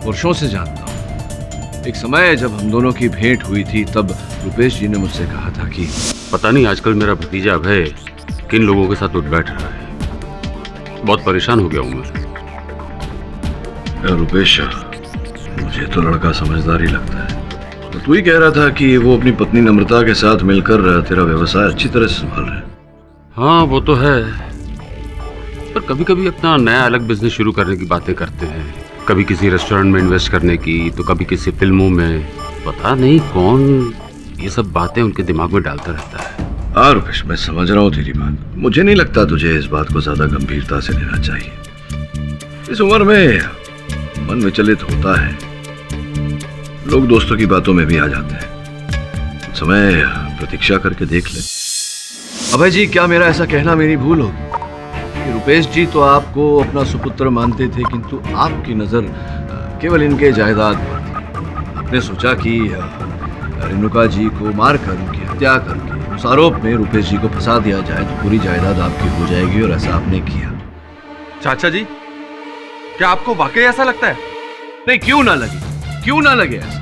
वर्षों से जानता हूँ। एक समय जब हम दोनों की भेंट हुई थी तब रुपेश जी ने मुझसे कहा था कि
पता नहीं आजकल मेरा भतीजा अभय किन लोगों के साथ उठ बैठ रहा है, बहुत परेशान हो गया हूँ मैं।
रुपेश, मुझे तो लड़का समझदार ही लगता है। तो तू ही कह रहा था कि वो अपनी पत्नी नम्रता के साथ मिलकर तेरा व्यवसाय अच्छी तरह से संभाल रहे हैं।
हाँ, वो तो है, पर कभी कभी अपना नया अलग बिजनेस शुरू करने की बातें करते हैं। कभी किसी रेस्टोरेंट में इन्वेस्ट करने की, तो कभी किसी फिल्मों में। पता नहीं कौन ये सब बातें उनके दिमाग में डालता रहता है।
हाँ रुपेश, मैं समझ रहा हूँ तेरी बात। मुझे नहीं लगता तुझे इस बात को ज्यादा गंभीरता से लेना चाहिए। इस उम्र में मन विचलित होता है, लोग दोस्तों की बातों में भी आ जाते हैं। समय प्रतीक्षा करके देख ले। अभय जी, क्या मेरा ऐसा कहना मेरी भूल होगी कि रुपेश जी तो आपको अपना सुपुत्र मानते थे, किंतु आपकी नजर केवल इनके जायदाद पर थी। आपने सोचा कि रेणुका जी को मारकर उनकी हत्या करके उस आरोप में रुपेश जी को फंसा दिया जाए तो पूरी जायदाद आपकी हो जाएगी, और ऐसा आपने किया।
चाचा जी, क्या आपको वाकई ऐसा लगता है?
नहीं, क्यों ना लगे, क्यों ना लगे ऐसा।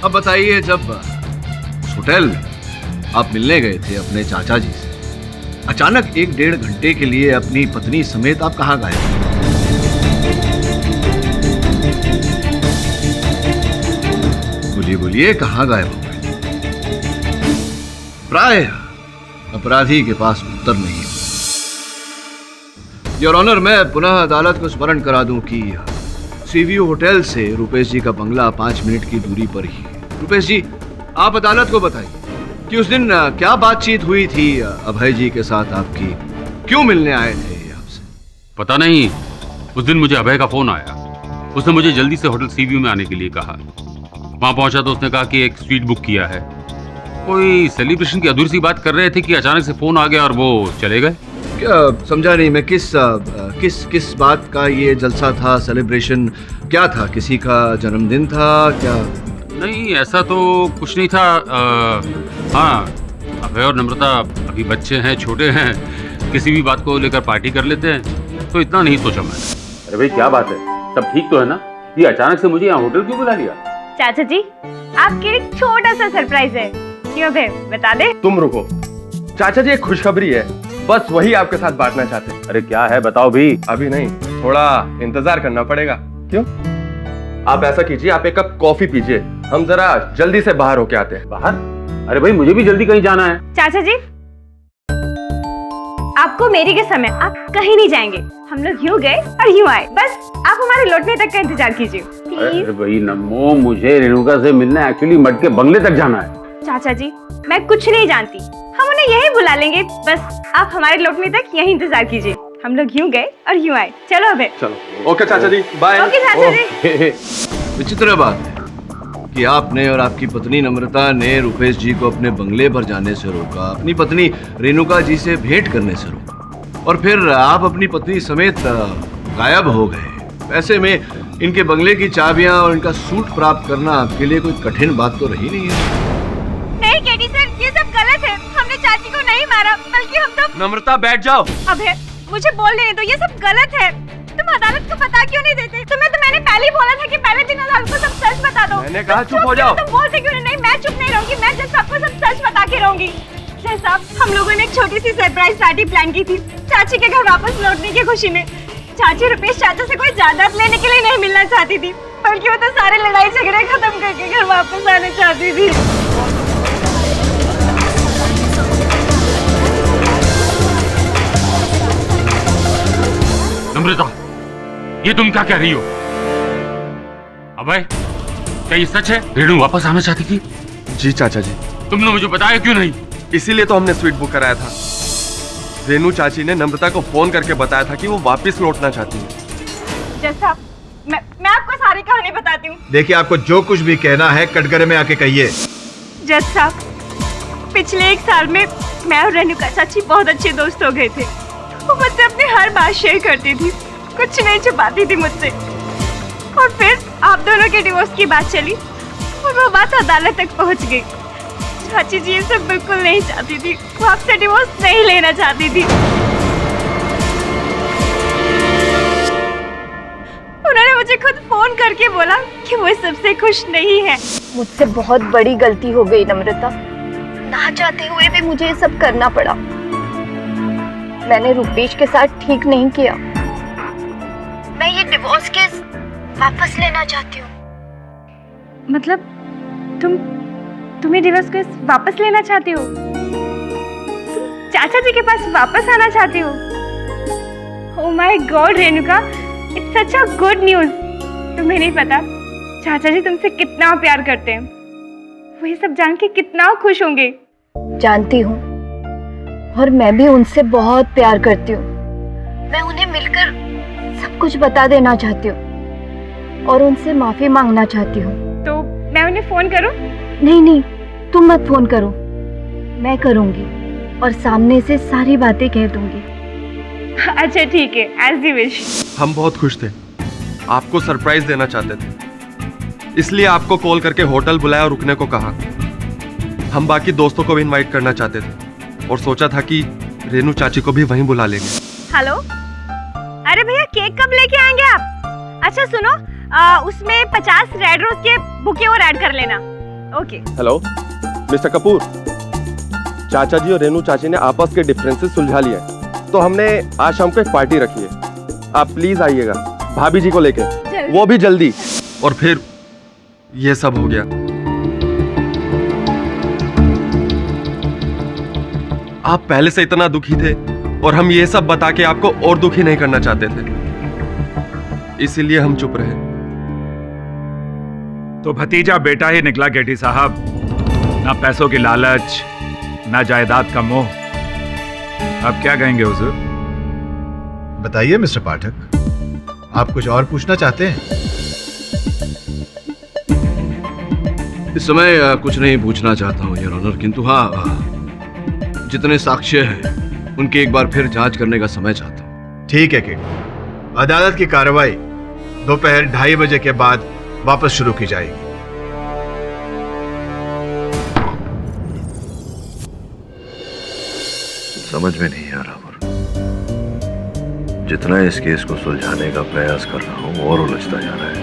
अब बताइए, जब उस होटल में आप मिलने गए थे अपने चाचा जी से, अचानक 1-1.5 घंटे के लिए अपनी पत्नी समेत आप कहां गए? बोलिए बोलिए, कहां गायब हो गए? प्राय अपराधी के पास उत्तर नहीं है। योर ऑनर, मैं पुनः अदालत को स्मरण करा दूं कि सीवीयू होटल से रुपेश जी का बंगला 5 मिनट की दूरी पर ही है। रुपेश जी, आप अदालत को बताइए कि उस दिन क्या बातचीत हुई थी अभय जी के साथ आपकी, क्यों मिलने आए थे आपसे?
पता नहीं, उस दिन मुझे अभय का फोन आया। उसने मुझे जल्दी से होटल सी व्यू में आने के लिए कहा। वहां पहुंचा तो उसने कहा कि एक स्वीट बुक किया है। कोई सेलिब्रेशन की अधूरी सी बात कर रहे थे कि अचानक से फोन आ गया और वो चले गए।
क्या समझा नहीं मैं, किस बात का ये जलसा था, सेलिब्रेशन क्या था? किसी का जन्मदिन था क्या?
नहीं, ऐसा तो कुछ नहीं था। हाँ, अभय और नम्रता अभी बच्चे हैं, छोटे हैं, किसी भी बात को लेकर पार्टी कर लेते हैं, तो इतना नहीं सोचा मैंने। अरे भाई क्या बात है, सब ठीक तो है ना? ये अचानक से मुझे यहाँ होटल क्यों बुला लिया?
चाचा जी, आपके एक छोटा सा सरप्राइज है। क्यों बे, बता दे?
तुम रुको चाचा जी, एक खुशखबरी है, बस वही आपके साथ बांटना चाहते हैं।
अरे क्या है, बताओ भी।
अभी नहीं, थोड़ा इंतजार करना पड़ेगा। क्यों? आप ऐसा कीजिए, आप एक कप कॉफी पीजिए, हम जरा जल्दी से बाहर होके आते हैं।
बाहर? अरे भाई मुझे भी जल्दी कहीं जाना है।
चाचा जी, आपको मेरी के समय आप कहीं नहीं जाएंगे। हम लोग यूं गए और यूं आए, बस आप हमारे लौटने तक का इंतजार कीजिए प्लीज।
अरे भाई नमो, मुझे रेणुका से मिलने एक्चुअली मट के बंगले तक जाना है।
चाचा जी, मैं कुछ नहीं जानती, हम उन्हें यही बुला लेंगे, बस आप हमारे लौटने तक यही इंतजार कीजिए। हम लोग यूं गए और यूं आए। चलो अबे।
चलो, ओके चाचा जी, बाय।
ओके चाचा जी।
विचित्र बात है कि आपने और आपकी पत्नी नम्रता ने रुपेश जी को अपने बंगले पर जाने से रोका, अपनी पत्नी रेणुका जी से भेंट करने से रोका, और फिर आप अपनी पत्नी समेत गायब हो गए। ऐसे में इनके बंगले की चाबियां और इनका सूट प्राप्त करना आपके लिए कोई कठिन बात तो रही नहीं है।
नहीं केडी सर, ये सब गलत है। हमने चाची को नहीं मारा, बल्कि हम तो।
नम्रता बैठ जाओ।
अबे मुझे बोलने दो, ये सब गलत है। तुम अदालत को बता क्यों नहीं देते? तुम्हें तो मैंने पहले ही बोला था कि पहले दिन अदालत को सब सच बता दो।
मैंने कहा चुप हो जाओ।
तुम बोलते क्यों नहीं? मैं चुप नहीं रहूंगी, मैं जज साहब को सब सच बता के रहूंगी। जज साहब, हम लोगों ने एक छोटी सी सरप्राइज पार्टी प्लान की थी चाची के घर वापस लौटने की खुशी में। चाची रुपेश चाचा से कोई जायदाद लेने के लिए नहीं मिलना चाहती थी, बल्कि वो तो सारे लड़ाई झगड़े खत्म करके घर वापस आने चाहती थी।
नम्रता, ये तुम क्या कह रही हो? अभय, क्या ये सच है? रेणु वापस आना चाहती थी?
जी चाचा जी।
तुमने मुझे बताया क्यों नहीं?
इसीलिए तो हमने स्वीट बुक कराया था। रेणु चाची ने नम्रता को फोन करके बताया था कि वो वापस लौटना चाहती है।
जज साहब, मैं आपको सारी कहानी बताती हूँ।
देखिए, आपको जो कुछ भी कहना है कटघरे में आके कहिए।
जज साहब, पिछले 1 साल में मैं और रेणुका चाची बहुत अच्छे दोस्त हो गए थे। वो मुझसे अपनी हर बात शेयर करती थी, कुछ नहीं छुपाती थी मुझसे। और फिर आप दोनों के डिवोर्स की बात चली और वो बात अदालत तक पहुंच गई। चाची जी ये सब बिल्कुल नहीं चाहती थी, वो आपसे डिवोर्स नहीं लेना चाहती थी। उन्होंने मुझे खुद फोन करके बोला कि वो सबसे खुश नहीं है।
मुझसे बहुत बड़ी गलती हो गई नम्रता, ना चाहते हुए भी मुझे ये सब करना पड़ा। मैंने रुपेश के साथ ठीक नहीं किया। मैं ये डिवोर्स केस वापस लेना चाहती हूँ।
मतलब तुम्हें डिवोर्स केस वापस लेना चाहती हो? चाचा जी के पास वापस आना चाहती हो? Oh my God Renuka, it's such a good news. तुम्हें नहीं पता चाचा जी तुमसे कितना प्यार करते हैं। वो ये सब जान के कितना खुश होंगे।
जानती हूँ, और मैं भी उनसे बहुत प्यार करती हूँ। मैं उन्हें मिलकर सब कुछ बता देना चाहती हूँ और उनसे माफी मांगना चाहती हूँ।
तो मैं उन्हें फोन करूँ?
नहीं, तुम मत फोन करो, मैं करूँगी और सामने से सारी बातें कह दूंगी।
अच्छा ठीक है, एज यू विश।
हम बहुत खुश थे, आपको सरप्राइज देना चाहते थे, इसलिए आपको कॉल करके होटल बुलाया और रुकने को कहा। हम बाकी दोस्तों को भी इनवाइट करना चाहते थे और सोचा था कि रेणु चाची को भी वहीं बुला लेंगे।
हेलो, अरे भैया केक कब लेके आएंगे आप? अच्छा सुनो, उसमें 50 रेड रोज के बुके और ऐड कर लेना। ओके।
हेलो मिस्टर कपूर, चाचा जी और रेणु चाची ने आपस के डिफरेंसेस सुलझा लिए, तो हमने आज शाम को एक पार्टी रखी है। आप प्लीज आइएगा भाभी जी को लेके, वो भी जल्दी। और फिर ये सब हो गया। आप पहले से इतना दुखी थे और हम ये सब बता के आपको और दुखी नहीं करना चाहते थे, इसीलिए हम चुप रहे।
तो भतीजा बेटा ही निकला केडी साहब। ना पैसों की लालच, ना जायदाद का मोह। अब क्या कहेंगे हुजूर?
बताइए मिस्टर पाठक, आप कुछ और पूछना चाहते हैं?
इस समय कुछ नहीं पूछना चाहता हूं योर ऑनर, किंतु हाँ, जितने साक्ष्य हैं उनकी एक बार फिर जांच करने का समय चाहता हूं।
ठीक है केडी, अदालत की कार्रवाई दोपहर 2:30 बजे के बाद वापस शुरू की जाएगी।
समझ में नहीं आ रहा, जितना इस केस को सुलझाने का प्रयास कर रहा हूं और उलझता जा रहा है।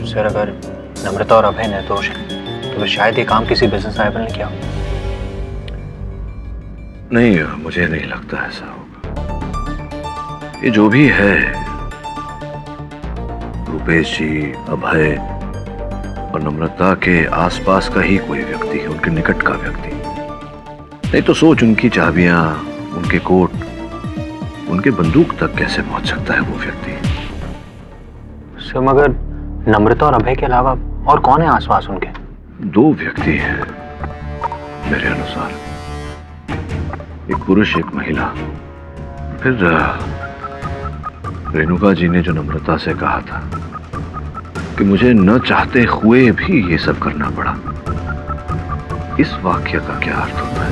सर, अगर नम्रता और अभय निर्दोष हैं तो फिर शायद ये काम किसी बिजनेस राइवल ने किया।
नहीं, मुझे नहीं लगता ऐसा होगा। ये जो भी है, रुपेश जी, अभय और नम्रता के आसपास का ही कोई व्यक्ति है, उनके निकट का व्यक्ति। नहीं तो सोच, उनकी चाबियां, उनके कोट, उनके बंदूक तक कैसे पहुंच सकता है वो व्यक्ति?
सर, मगर नम्रता और अभय के अलावा और कौन है आसपास उनके?
2 व्यक्ति हैं मेरे अनुसार, एक पुरुष एक महिला। फिर रेणुका जी ने जो नम्रता से कहा था कि मुझे न चाहते हुए भी ये सब करना पड़ा, इस वाक्य का क्या अर्थ होता है?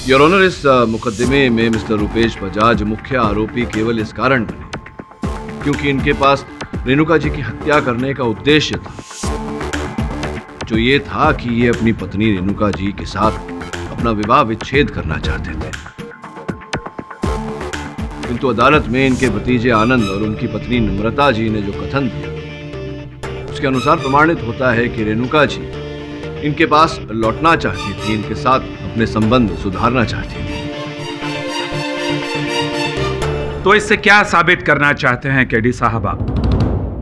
योर ऑनर, इस मुकदमे में मिस्टर रुपेश बजाज मुख्य आरोपी केवल इस कारण बने क्योंकि इनके पास रेणुका जी की हत्या करने का उद्देश्य था, जो ये था कि ये अपनी पत्नी रेणुका जी के साथ अपना विवाह विच्छेद करना चाहते थे। किंतु अदालत में इनके भतीजे आनंद और उनकी पत्नी नम्रता जी ने जो कथन दिया, उसके अनुसार प्रमाणित होता है कि रेणुका जी इनके पास लौटना चाहती थी, इनके साथ अपने संबंध सुधारना चाहती थी।
तो इससे क्या साबित करना चाहते हैं केडी साहब आप?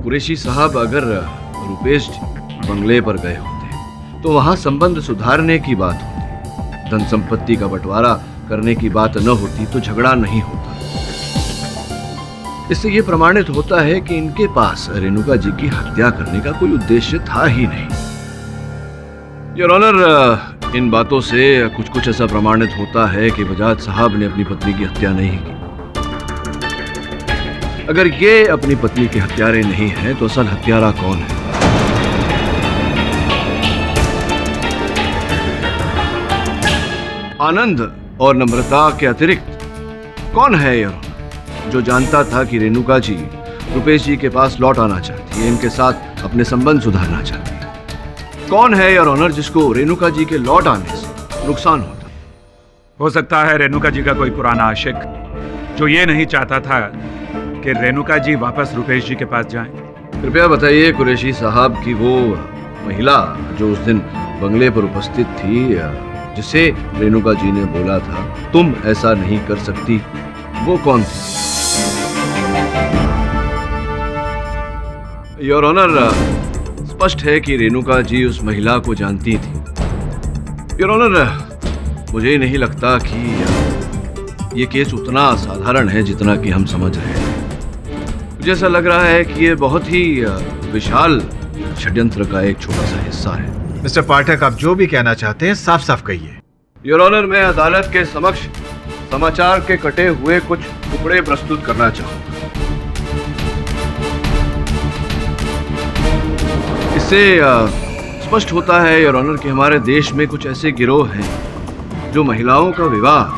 कुरैशी साहब, अगर रुपेश जी बंगले पर गए होते तो वहां संबंध सुधारने की बात होती, धन संपत्ति का बंटवारा करने की बात न होती तो झगड़ा नहीं होता। इससे यह प्रमाणित होता है कि इनके पास रेणुका जी की हत्या करने का कोई उद्देश्य था ही नहीं। योर ऑनर, इन बातों से कुछ ऐसा प्रमाणित होता है कि बजाज साहब ने अपनी पत्नी की हत्या नहीं की। अगर ये अपनी पत्नी के हत्यारे नहीं हैं, तो असल हत्यारा कौन है? आनंद और नम्रता के अतिरिक्त कौन है योर, जो जानता था कि रेणुका जी रुपेश जी के पास लौट आना चाहती है, इनके साथ अपने संबंध सुधारना चाहती है? कौन है योर ऑनर जिसको रेणुका जी के लौट आने से नुकसान होता?
हो सकता है रेणुका जी का कोई पुराना आशिक, जो ये नहीं चाहता था कि रेणुका जी वापस रुपेश जी के पास जाएं।
कृपया बताइए कुरैशी साहब की वो महिला जो उस दिन बंगले पर उपस्थित थी, जिसे रेणुका जी ने बोला था तुम ऐसा नहीं कर सकती, वो कौन थी? योर ऑनर, स्पष्ट है कि रेणुका जी उस महिला को जानती थी। योर ऑनर, मुझे नहीं लगता कि ये केस उतना साधारण है जितना कि हम समझ रहे हैं। मुझे ऐसा लग रहा है कि ये बहुत ही विशाल षड्यंत्र का एक छोटा सा हिस्सा है।
मिस्टर पाठक, आप जो भी कहना चाहते हैं साफ साफ कहिए।
योर ऑनर, मैं अदालत के समक्ष समाचार के कटे हुए कुछ टुकड़े प्रस्तुत करना चाहूंगा। इससे स्पष्ट होता है योर ऑनर कि हमारे देश में कुछ ऐसे गिरोह हैं जो महिलाओं का विवाह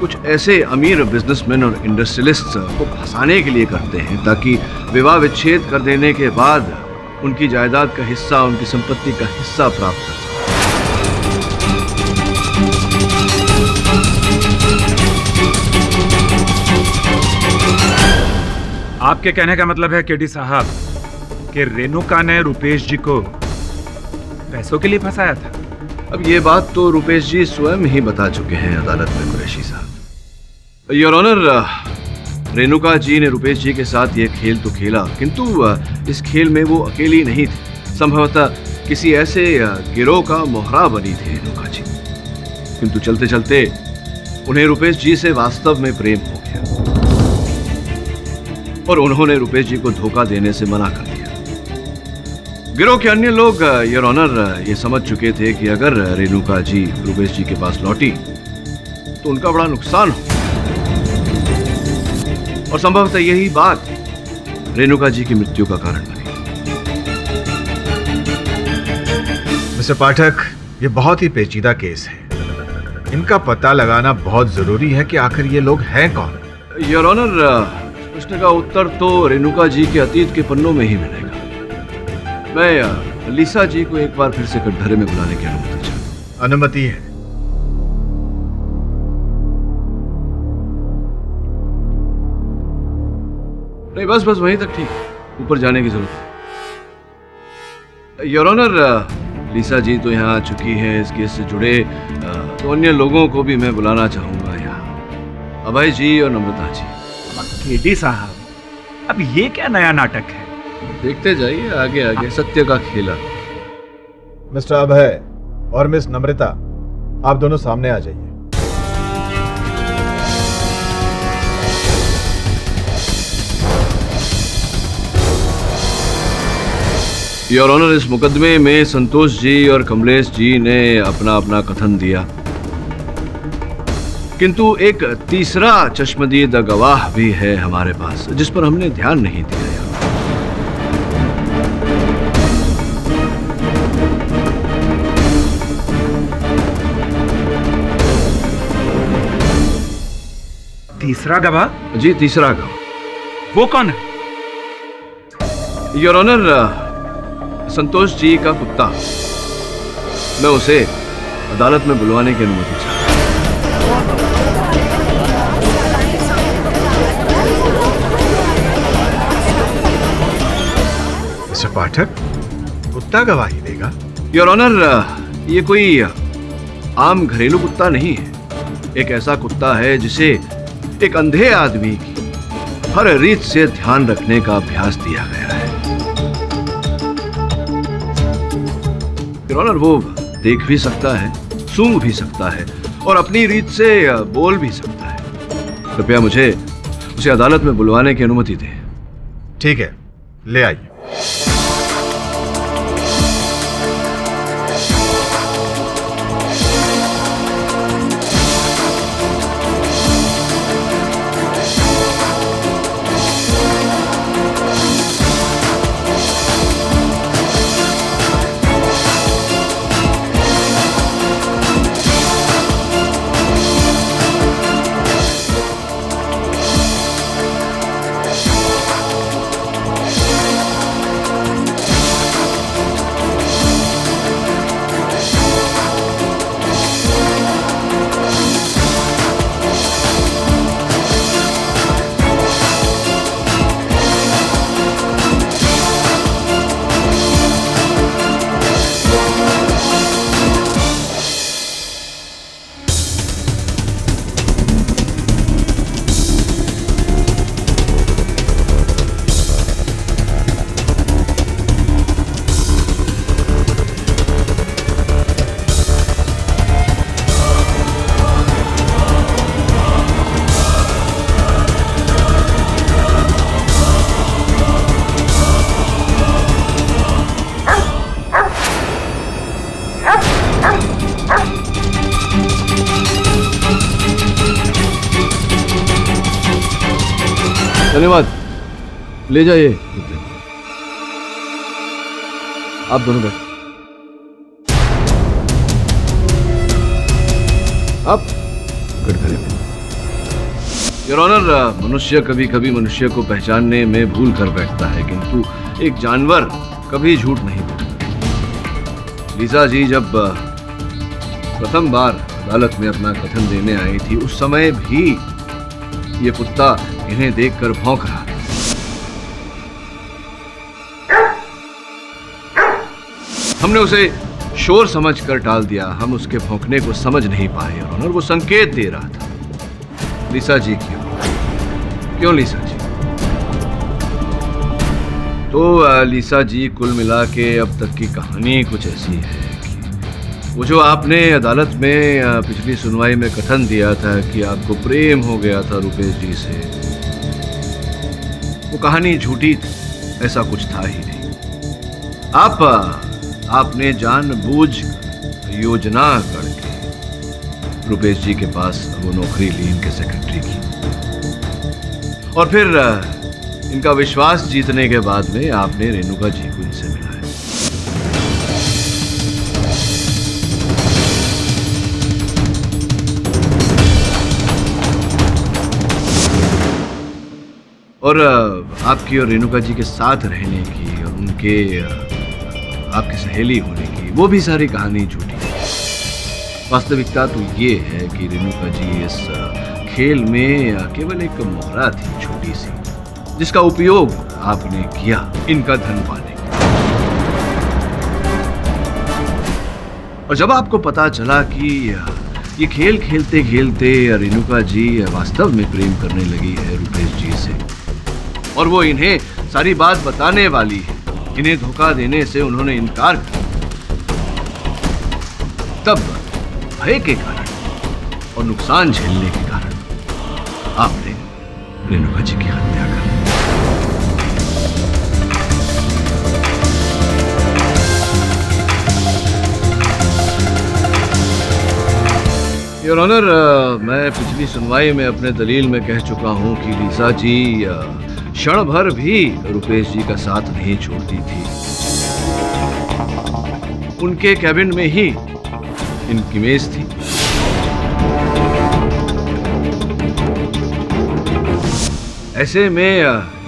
कुछ ऐसे अमीर बिजनेसमैन और इंडस्ट्रियलिस्ट्स को फंसाने के लिए करते हैं, ताकि विवाह विच्छेद कर देने के बाद उनकी जायदाद का हिस्सा, उनकी संपत्ति का हिस्सा प्राप्त कर सकें।
आपके कहने का मतलब है केडी साहब कि रेणुका ने रुपेश जी को पैसों के लिए फंसाया था?
अब ये बात तो रुपेश जी स्वयं ही बता चुके हैं अदालत में कुरैशी साहब। योर ऑनर, रेणुका जी ने रुपेश जी के साथ ये खेल तो खेला, किंतु इस खेल में वो अकेली नहीं थी। संभवतः किसी ऐसे गिरोह का मोहरा बनी थी रेणुका जी, किंतु चलते चलते उन्हें रुपेश जी से वास्तव में प्रेम हो गया और उन्होंने रुपेश जी को धोखा देने से मना कर दिया। गिरोह के अन्य लोग योर ऑनर ये समझ चुके थे कि अगर रेणुका जी रुपेश जी के पास लौटी तो उनका बड़ा नुकसान हो, और संभवतः यही बात रेणुका जी की मृत्यु का कारण बनी।
मिस्टर पाठक, ये बहुत ही पेचीदा केस है। इनका पता लगाना बहुत जरूरी है कि आखिर ये लोग हैं कौन।
योर ऑनर, प्रश्न का उत्तर तो रेणुका जी के अतीत के पन्नों में ही मिलेगा। मैं लीसा जी को एक बार फिर से कटघरे में बुलाने की अनुमति चाहता हूं।
अनुमति है।
नहीं, बस वहीं तक ठीक है, ऊपर जाने की जरूरत है। योर ऑनर, लीसा जी तो यहाँ आ चुकी हैं, इस केस से जुड़े तो अन्य लोगों को भी मैं बुलाना चाहूंगा यहाँ, अभय जी और नम्रता जी।
केडी साहब, अब ये क्या नया नाटक है?
देखते जाइए आगे आगे सत्य का खेला।
मिस्टर अभय और मिस नम्रता, आप दोनों सामने आ जाइए।
योर ऑनर, इस मुकदमे में संतोष जी और कमलेश जी ने अपना अपना कथन दिया, किंतु एक तीसरा चश्मदीद गवाह भी है हमारे पास जिस पर हमने ध्यान नहीं दिया।
तीसरा गवाह?
जी, तीसरा गवाह।
वो कौन है?
योर ऑनर, संतोष जी का कुत्ता। मैं उसे अदालत में बुलवाने की अनुमति चाहता हूं।
मिस्टर पाठक, कुत्ता गवाही देगा?
योर ऑनर, ये कोई आम घरेलू कुत्ता नहीं है। एक ऐसा कुत्ता है जिसे एक अंधे आदमी की हर रीत से ध्यान रखने का अभ्यास दिया गया है। योर ऑनर, वो देख भी सकता है, सूंघ भी सकता है और अपनी रीत से बोल भी सकता है। कृपया मुझे उसे अदालत में बुलवाने की अनुमति दें।
ठीक है, ले आइए।
धन्यवाद, ले जाइए। आप दोनों बैठ। आप कटघरे में। योर ऑनर, मनुष्य कभी कभी मनुष्य को पहचानने में भूल कर बैठता है, किंतु एक जानवर कभी झूठ नहीं बोलता। लीसा जी जब प्रथम बार अदालत में अपना कथन देने आई थी, उस समय भी ये कुत्ता इन्हें देखकर भौंक रहा था। हमने उसे शोर समझकर टाल दिया। हम उसके भौंकने को समझ नहीं पाए और वो संकेत दे रहा था। लीसा जी क्यों लीसा जी? तो लीसा जी, कुल मिला के अब तक की कहानी कुछ ऐसी है कि वो जो आपने अदालत में पिछली सुनवाई में कथन दिया था कि आपको प्रेम हो गया था रुपेश जी से, वो कहानी झूठी थी, ऐसा कुछ था ही नहीं। आपने जानबूझ योजना करके रुपेश जी के पास वो नौकरी ली इनके सेक्रेटरी की, और फिर इनका विश्वास जीतने के बाद में आपने रेणुका जी को इनसे मिलाया। और आपकी और रेणुका जी के साथ रहने की और उनके आपकी सहेली होने की, वो भी सारी कहानी झूठी है। वास्तविकता तो ये है कि रेणुका जी इस खेल में केवल एक मोहरा थी, छोटी सी, जिसका उपयोग आपने किया इनका धन पाने के। और जब आपको पता चला कि ये खेल खेलते खेलते रेणुका जी वास्तव में प्रेम करने लगी है रुपेश जी से, और वो इन्हें सारी बात बताने वाली है, इन्हें धोखा देने से उन्होंने इनकार किया, तब भय के कारण और नुकसान झेलने के कारण आपने रेणुका जी की हत्या कर दी। योर ऑनर, मैं पिछली सुनवाई में अपने दलील में कह चुका हूं कि लीसा जी क्षण भर भी रुपेश जी का साथ नहीं छोड़ती थी। उनके कैबिन में ही इनकी मेज थी। ऐसे में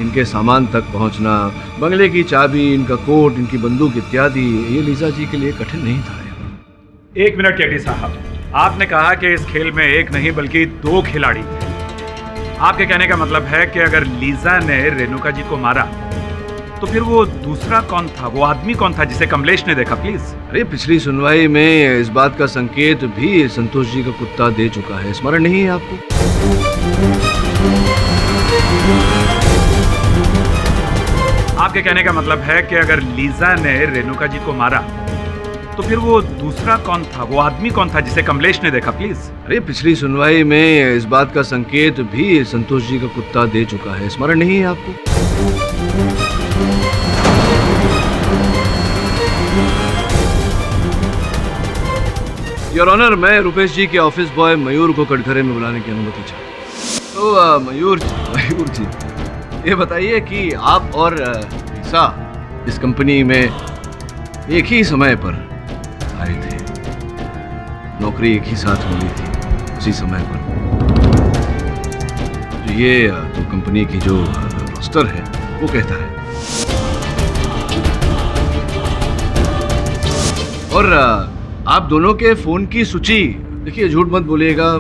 इनके सामान तक पहुंचना, बंगले की चाबी, इनका कोट, इनकी बंदूक इत्यादि, ये लीसा जी के लिए कठिन नहीं था।
एक मिनट केडी साहब, आपने कहा कि इस खेल में एक नहीं बल्कि दो खिलाड़ी थे। आपके कहने का मतलब है कि अगर लीजा ने रेणुका जी को मारा तो फिर वो दूसरा कौन था, वो आदमी कौन था जिसे कमलेश ने देखा? प्लीज।
अरे पिछली सुनवाई में इस बात का संकेत भी संतोष जी का कुत्ता दे चुका है, स्मरण नहीं है आपको?
आपके कहने का मतलब है कि अगर लीजा ने रेणुका जी को मारा तो फिर वो दूसरा कौन था, वो आदमी कौन था जिसे कमलेश ने देखा? प्लीज।
अरे पिछली सुनवाई में इस बात का संकेत भी संतोष जी का कुत्ता दे चुका है, स्मरण नहीं है आपको? योर ऑनर, मैं रुपेश जी के ऑफिस बॉय मयूर को कटघरे में बुलाने की अनुमति चाहता हूं। तो मयूर जी, ये बताइए कि आप और लीसा इस कंपनी में एक ही समय पर आए थे, नौकरी एक ही साथ मिली थी उसी समय पर। तो ये तो कंपनी की जो रोस्टर है वो कहता है। और आप दोनों के फोन की सूची, देखिए झूठ मत बोलिएगा,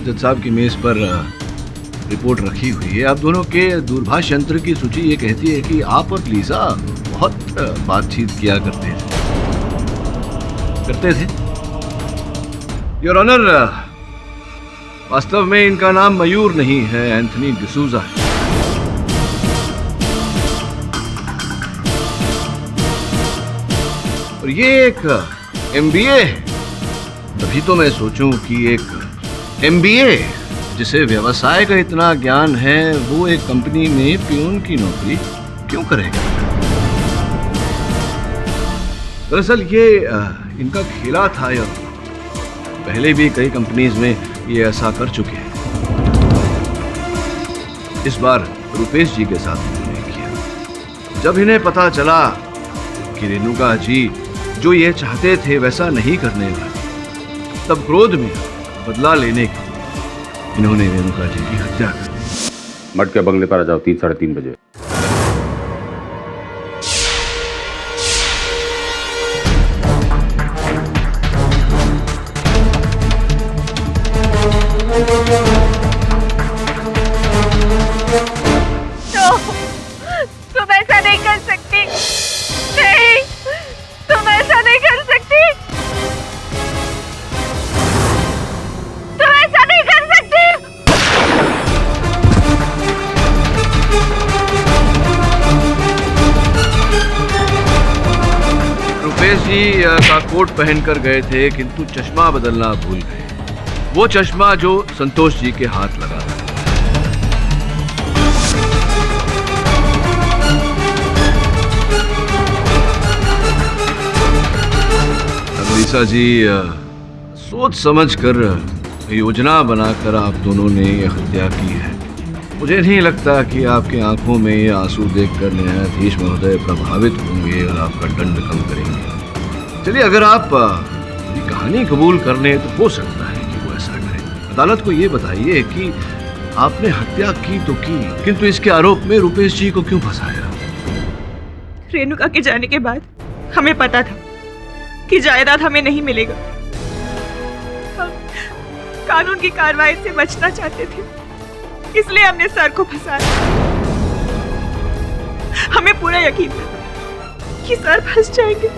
जज साहब की मेज पर रिपोर्ट रखी हुई है। आप दोनों के दूरभाष यंत्र की सूची ये कहती है कि आप और लीसा बहुत बातचीत किया करते थे। योर ऑनर, वास्तव में इनका नाम मयूर नहीं है, एंथनी डिसूजा है। और ये एक MBA है। तभी तो मैं सोचूं कि एक MBA जिसे व्यवसाय का इतना ज्ञान है, वो एक कंपनी में पियून की नौकरी क्यों करेगा? दरअसल ये इनका खेला था, या पहले भी कई कंपनीज में ये ऐसा कर चुके हैं। इस बार रुपेश जी के साथ इन्होंने किया। जब इन्हें पता चला कि रेणुका जी जो ये चाहते थे वैसा नहीं करने वाले, तब क्रोध में बदला लेने के लिए इन्होंने रेणुका जी की हत्या कर दी।
मटके बंगले पर आ जाओ 3 साढ़े 3 बजे।
तुम ऐसा नहीं कर सकती। नहीं, तुम ऐसा नहीं कर सकती। तुम ऐसा नहीं कर सकती।
रुपेश जी का कोट पहनकर गए थे, किंतु चश्मा बदलना भूल गए। वो चश्मा जो संतोष जी के हाथ लगा था। अमीसा जी, सोच समझ कर योजना बनाकर आप दोनों ने ये हत्या की है। मुझे नहीं लगता कि आपके आंखों में ये आंसू देखकर न्यायाधीश महोदय प्रभावित होंगे और आपका दंड कम करेंगे। चलिए, अगर आप ये कहानी कबूल करने तो हो सकता है कि वो ऐसा करें। अदालत को ये बताइए कि आपने हत्या की तो की, किंतु इसके आरोप में रुपेश जी को क्यों फंसाया?
रेणुका के जाने के बाद हमें पता था कि जायदाद हमें नहीं मिलेगा। हम कानून की कार्रवाई से बचना चाहते थे, इसलिए हमने सर को फंसाया। हमें पूरा यकीन था कि सर फंस जाएंगे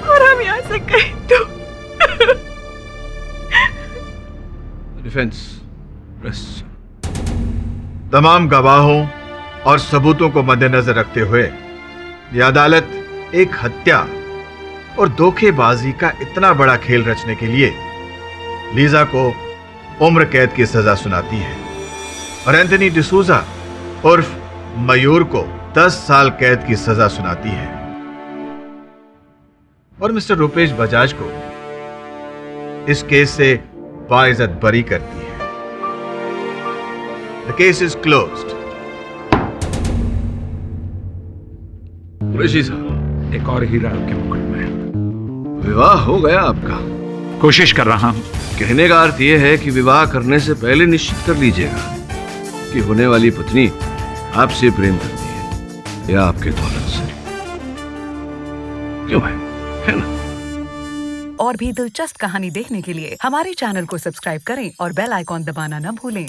और हम यहाँ से गए तो।
डिफेंस,
तमाम गवाहों और सबूतों को मद्देनजर रखते हुए यह अदालत एक हत्या और धोखेबाजी का इतना बड़ा खेल रचने के लिए लीजा को उम्र कैद की सजा सुनाती है और एंथनी डिसूजा उर्फ मयूर को 10 साल कैद की सजा सुनाती है और मिस्टर रुपेश बजाज को इस केस से बाइज्जत बरी करती है। The case is closed.
Qureshi साहब,
एक और हीरा आपके मुकुट में।
विवाह हो गया आपका?
कोशिश कर रहा हूं।
कहने का अर्थ यह है कि विवाह करने से पहले निश्चित कर लीजिएगा कि होने वाली पत्नी आपसे प्रेम करती है या आपके दौलत से। क्यों है ना?
और भी दिलचस्प कहानी देखने के लिए हमारे चैनल को सब्सक्राइब करें और बेल आइकॉन दबाना न भूलें।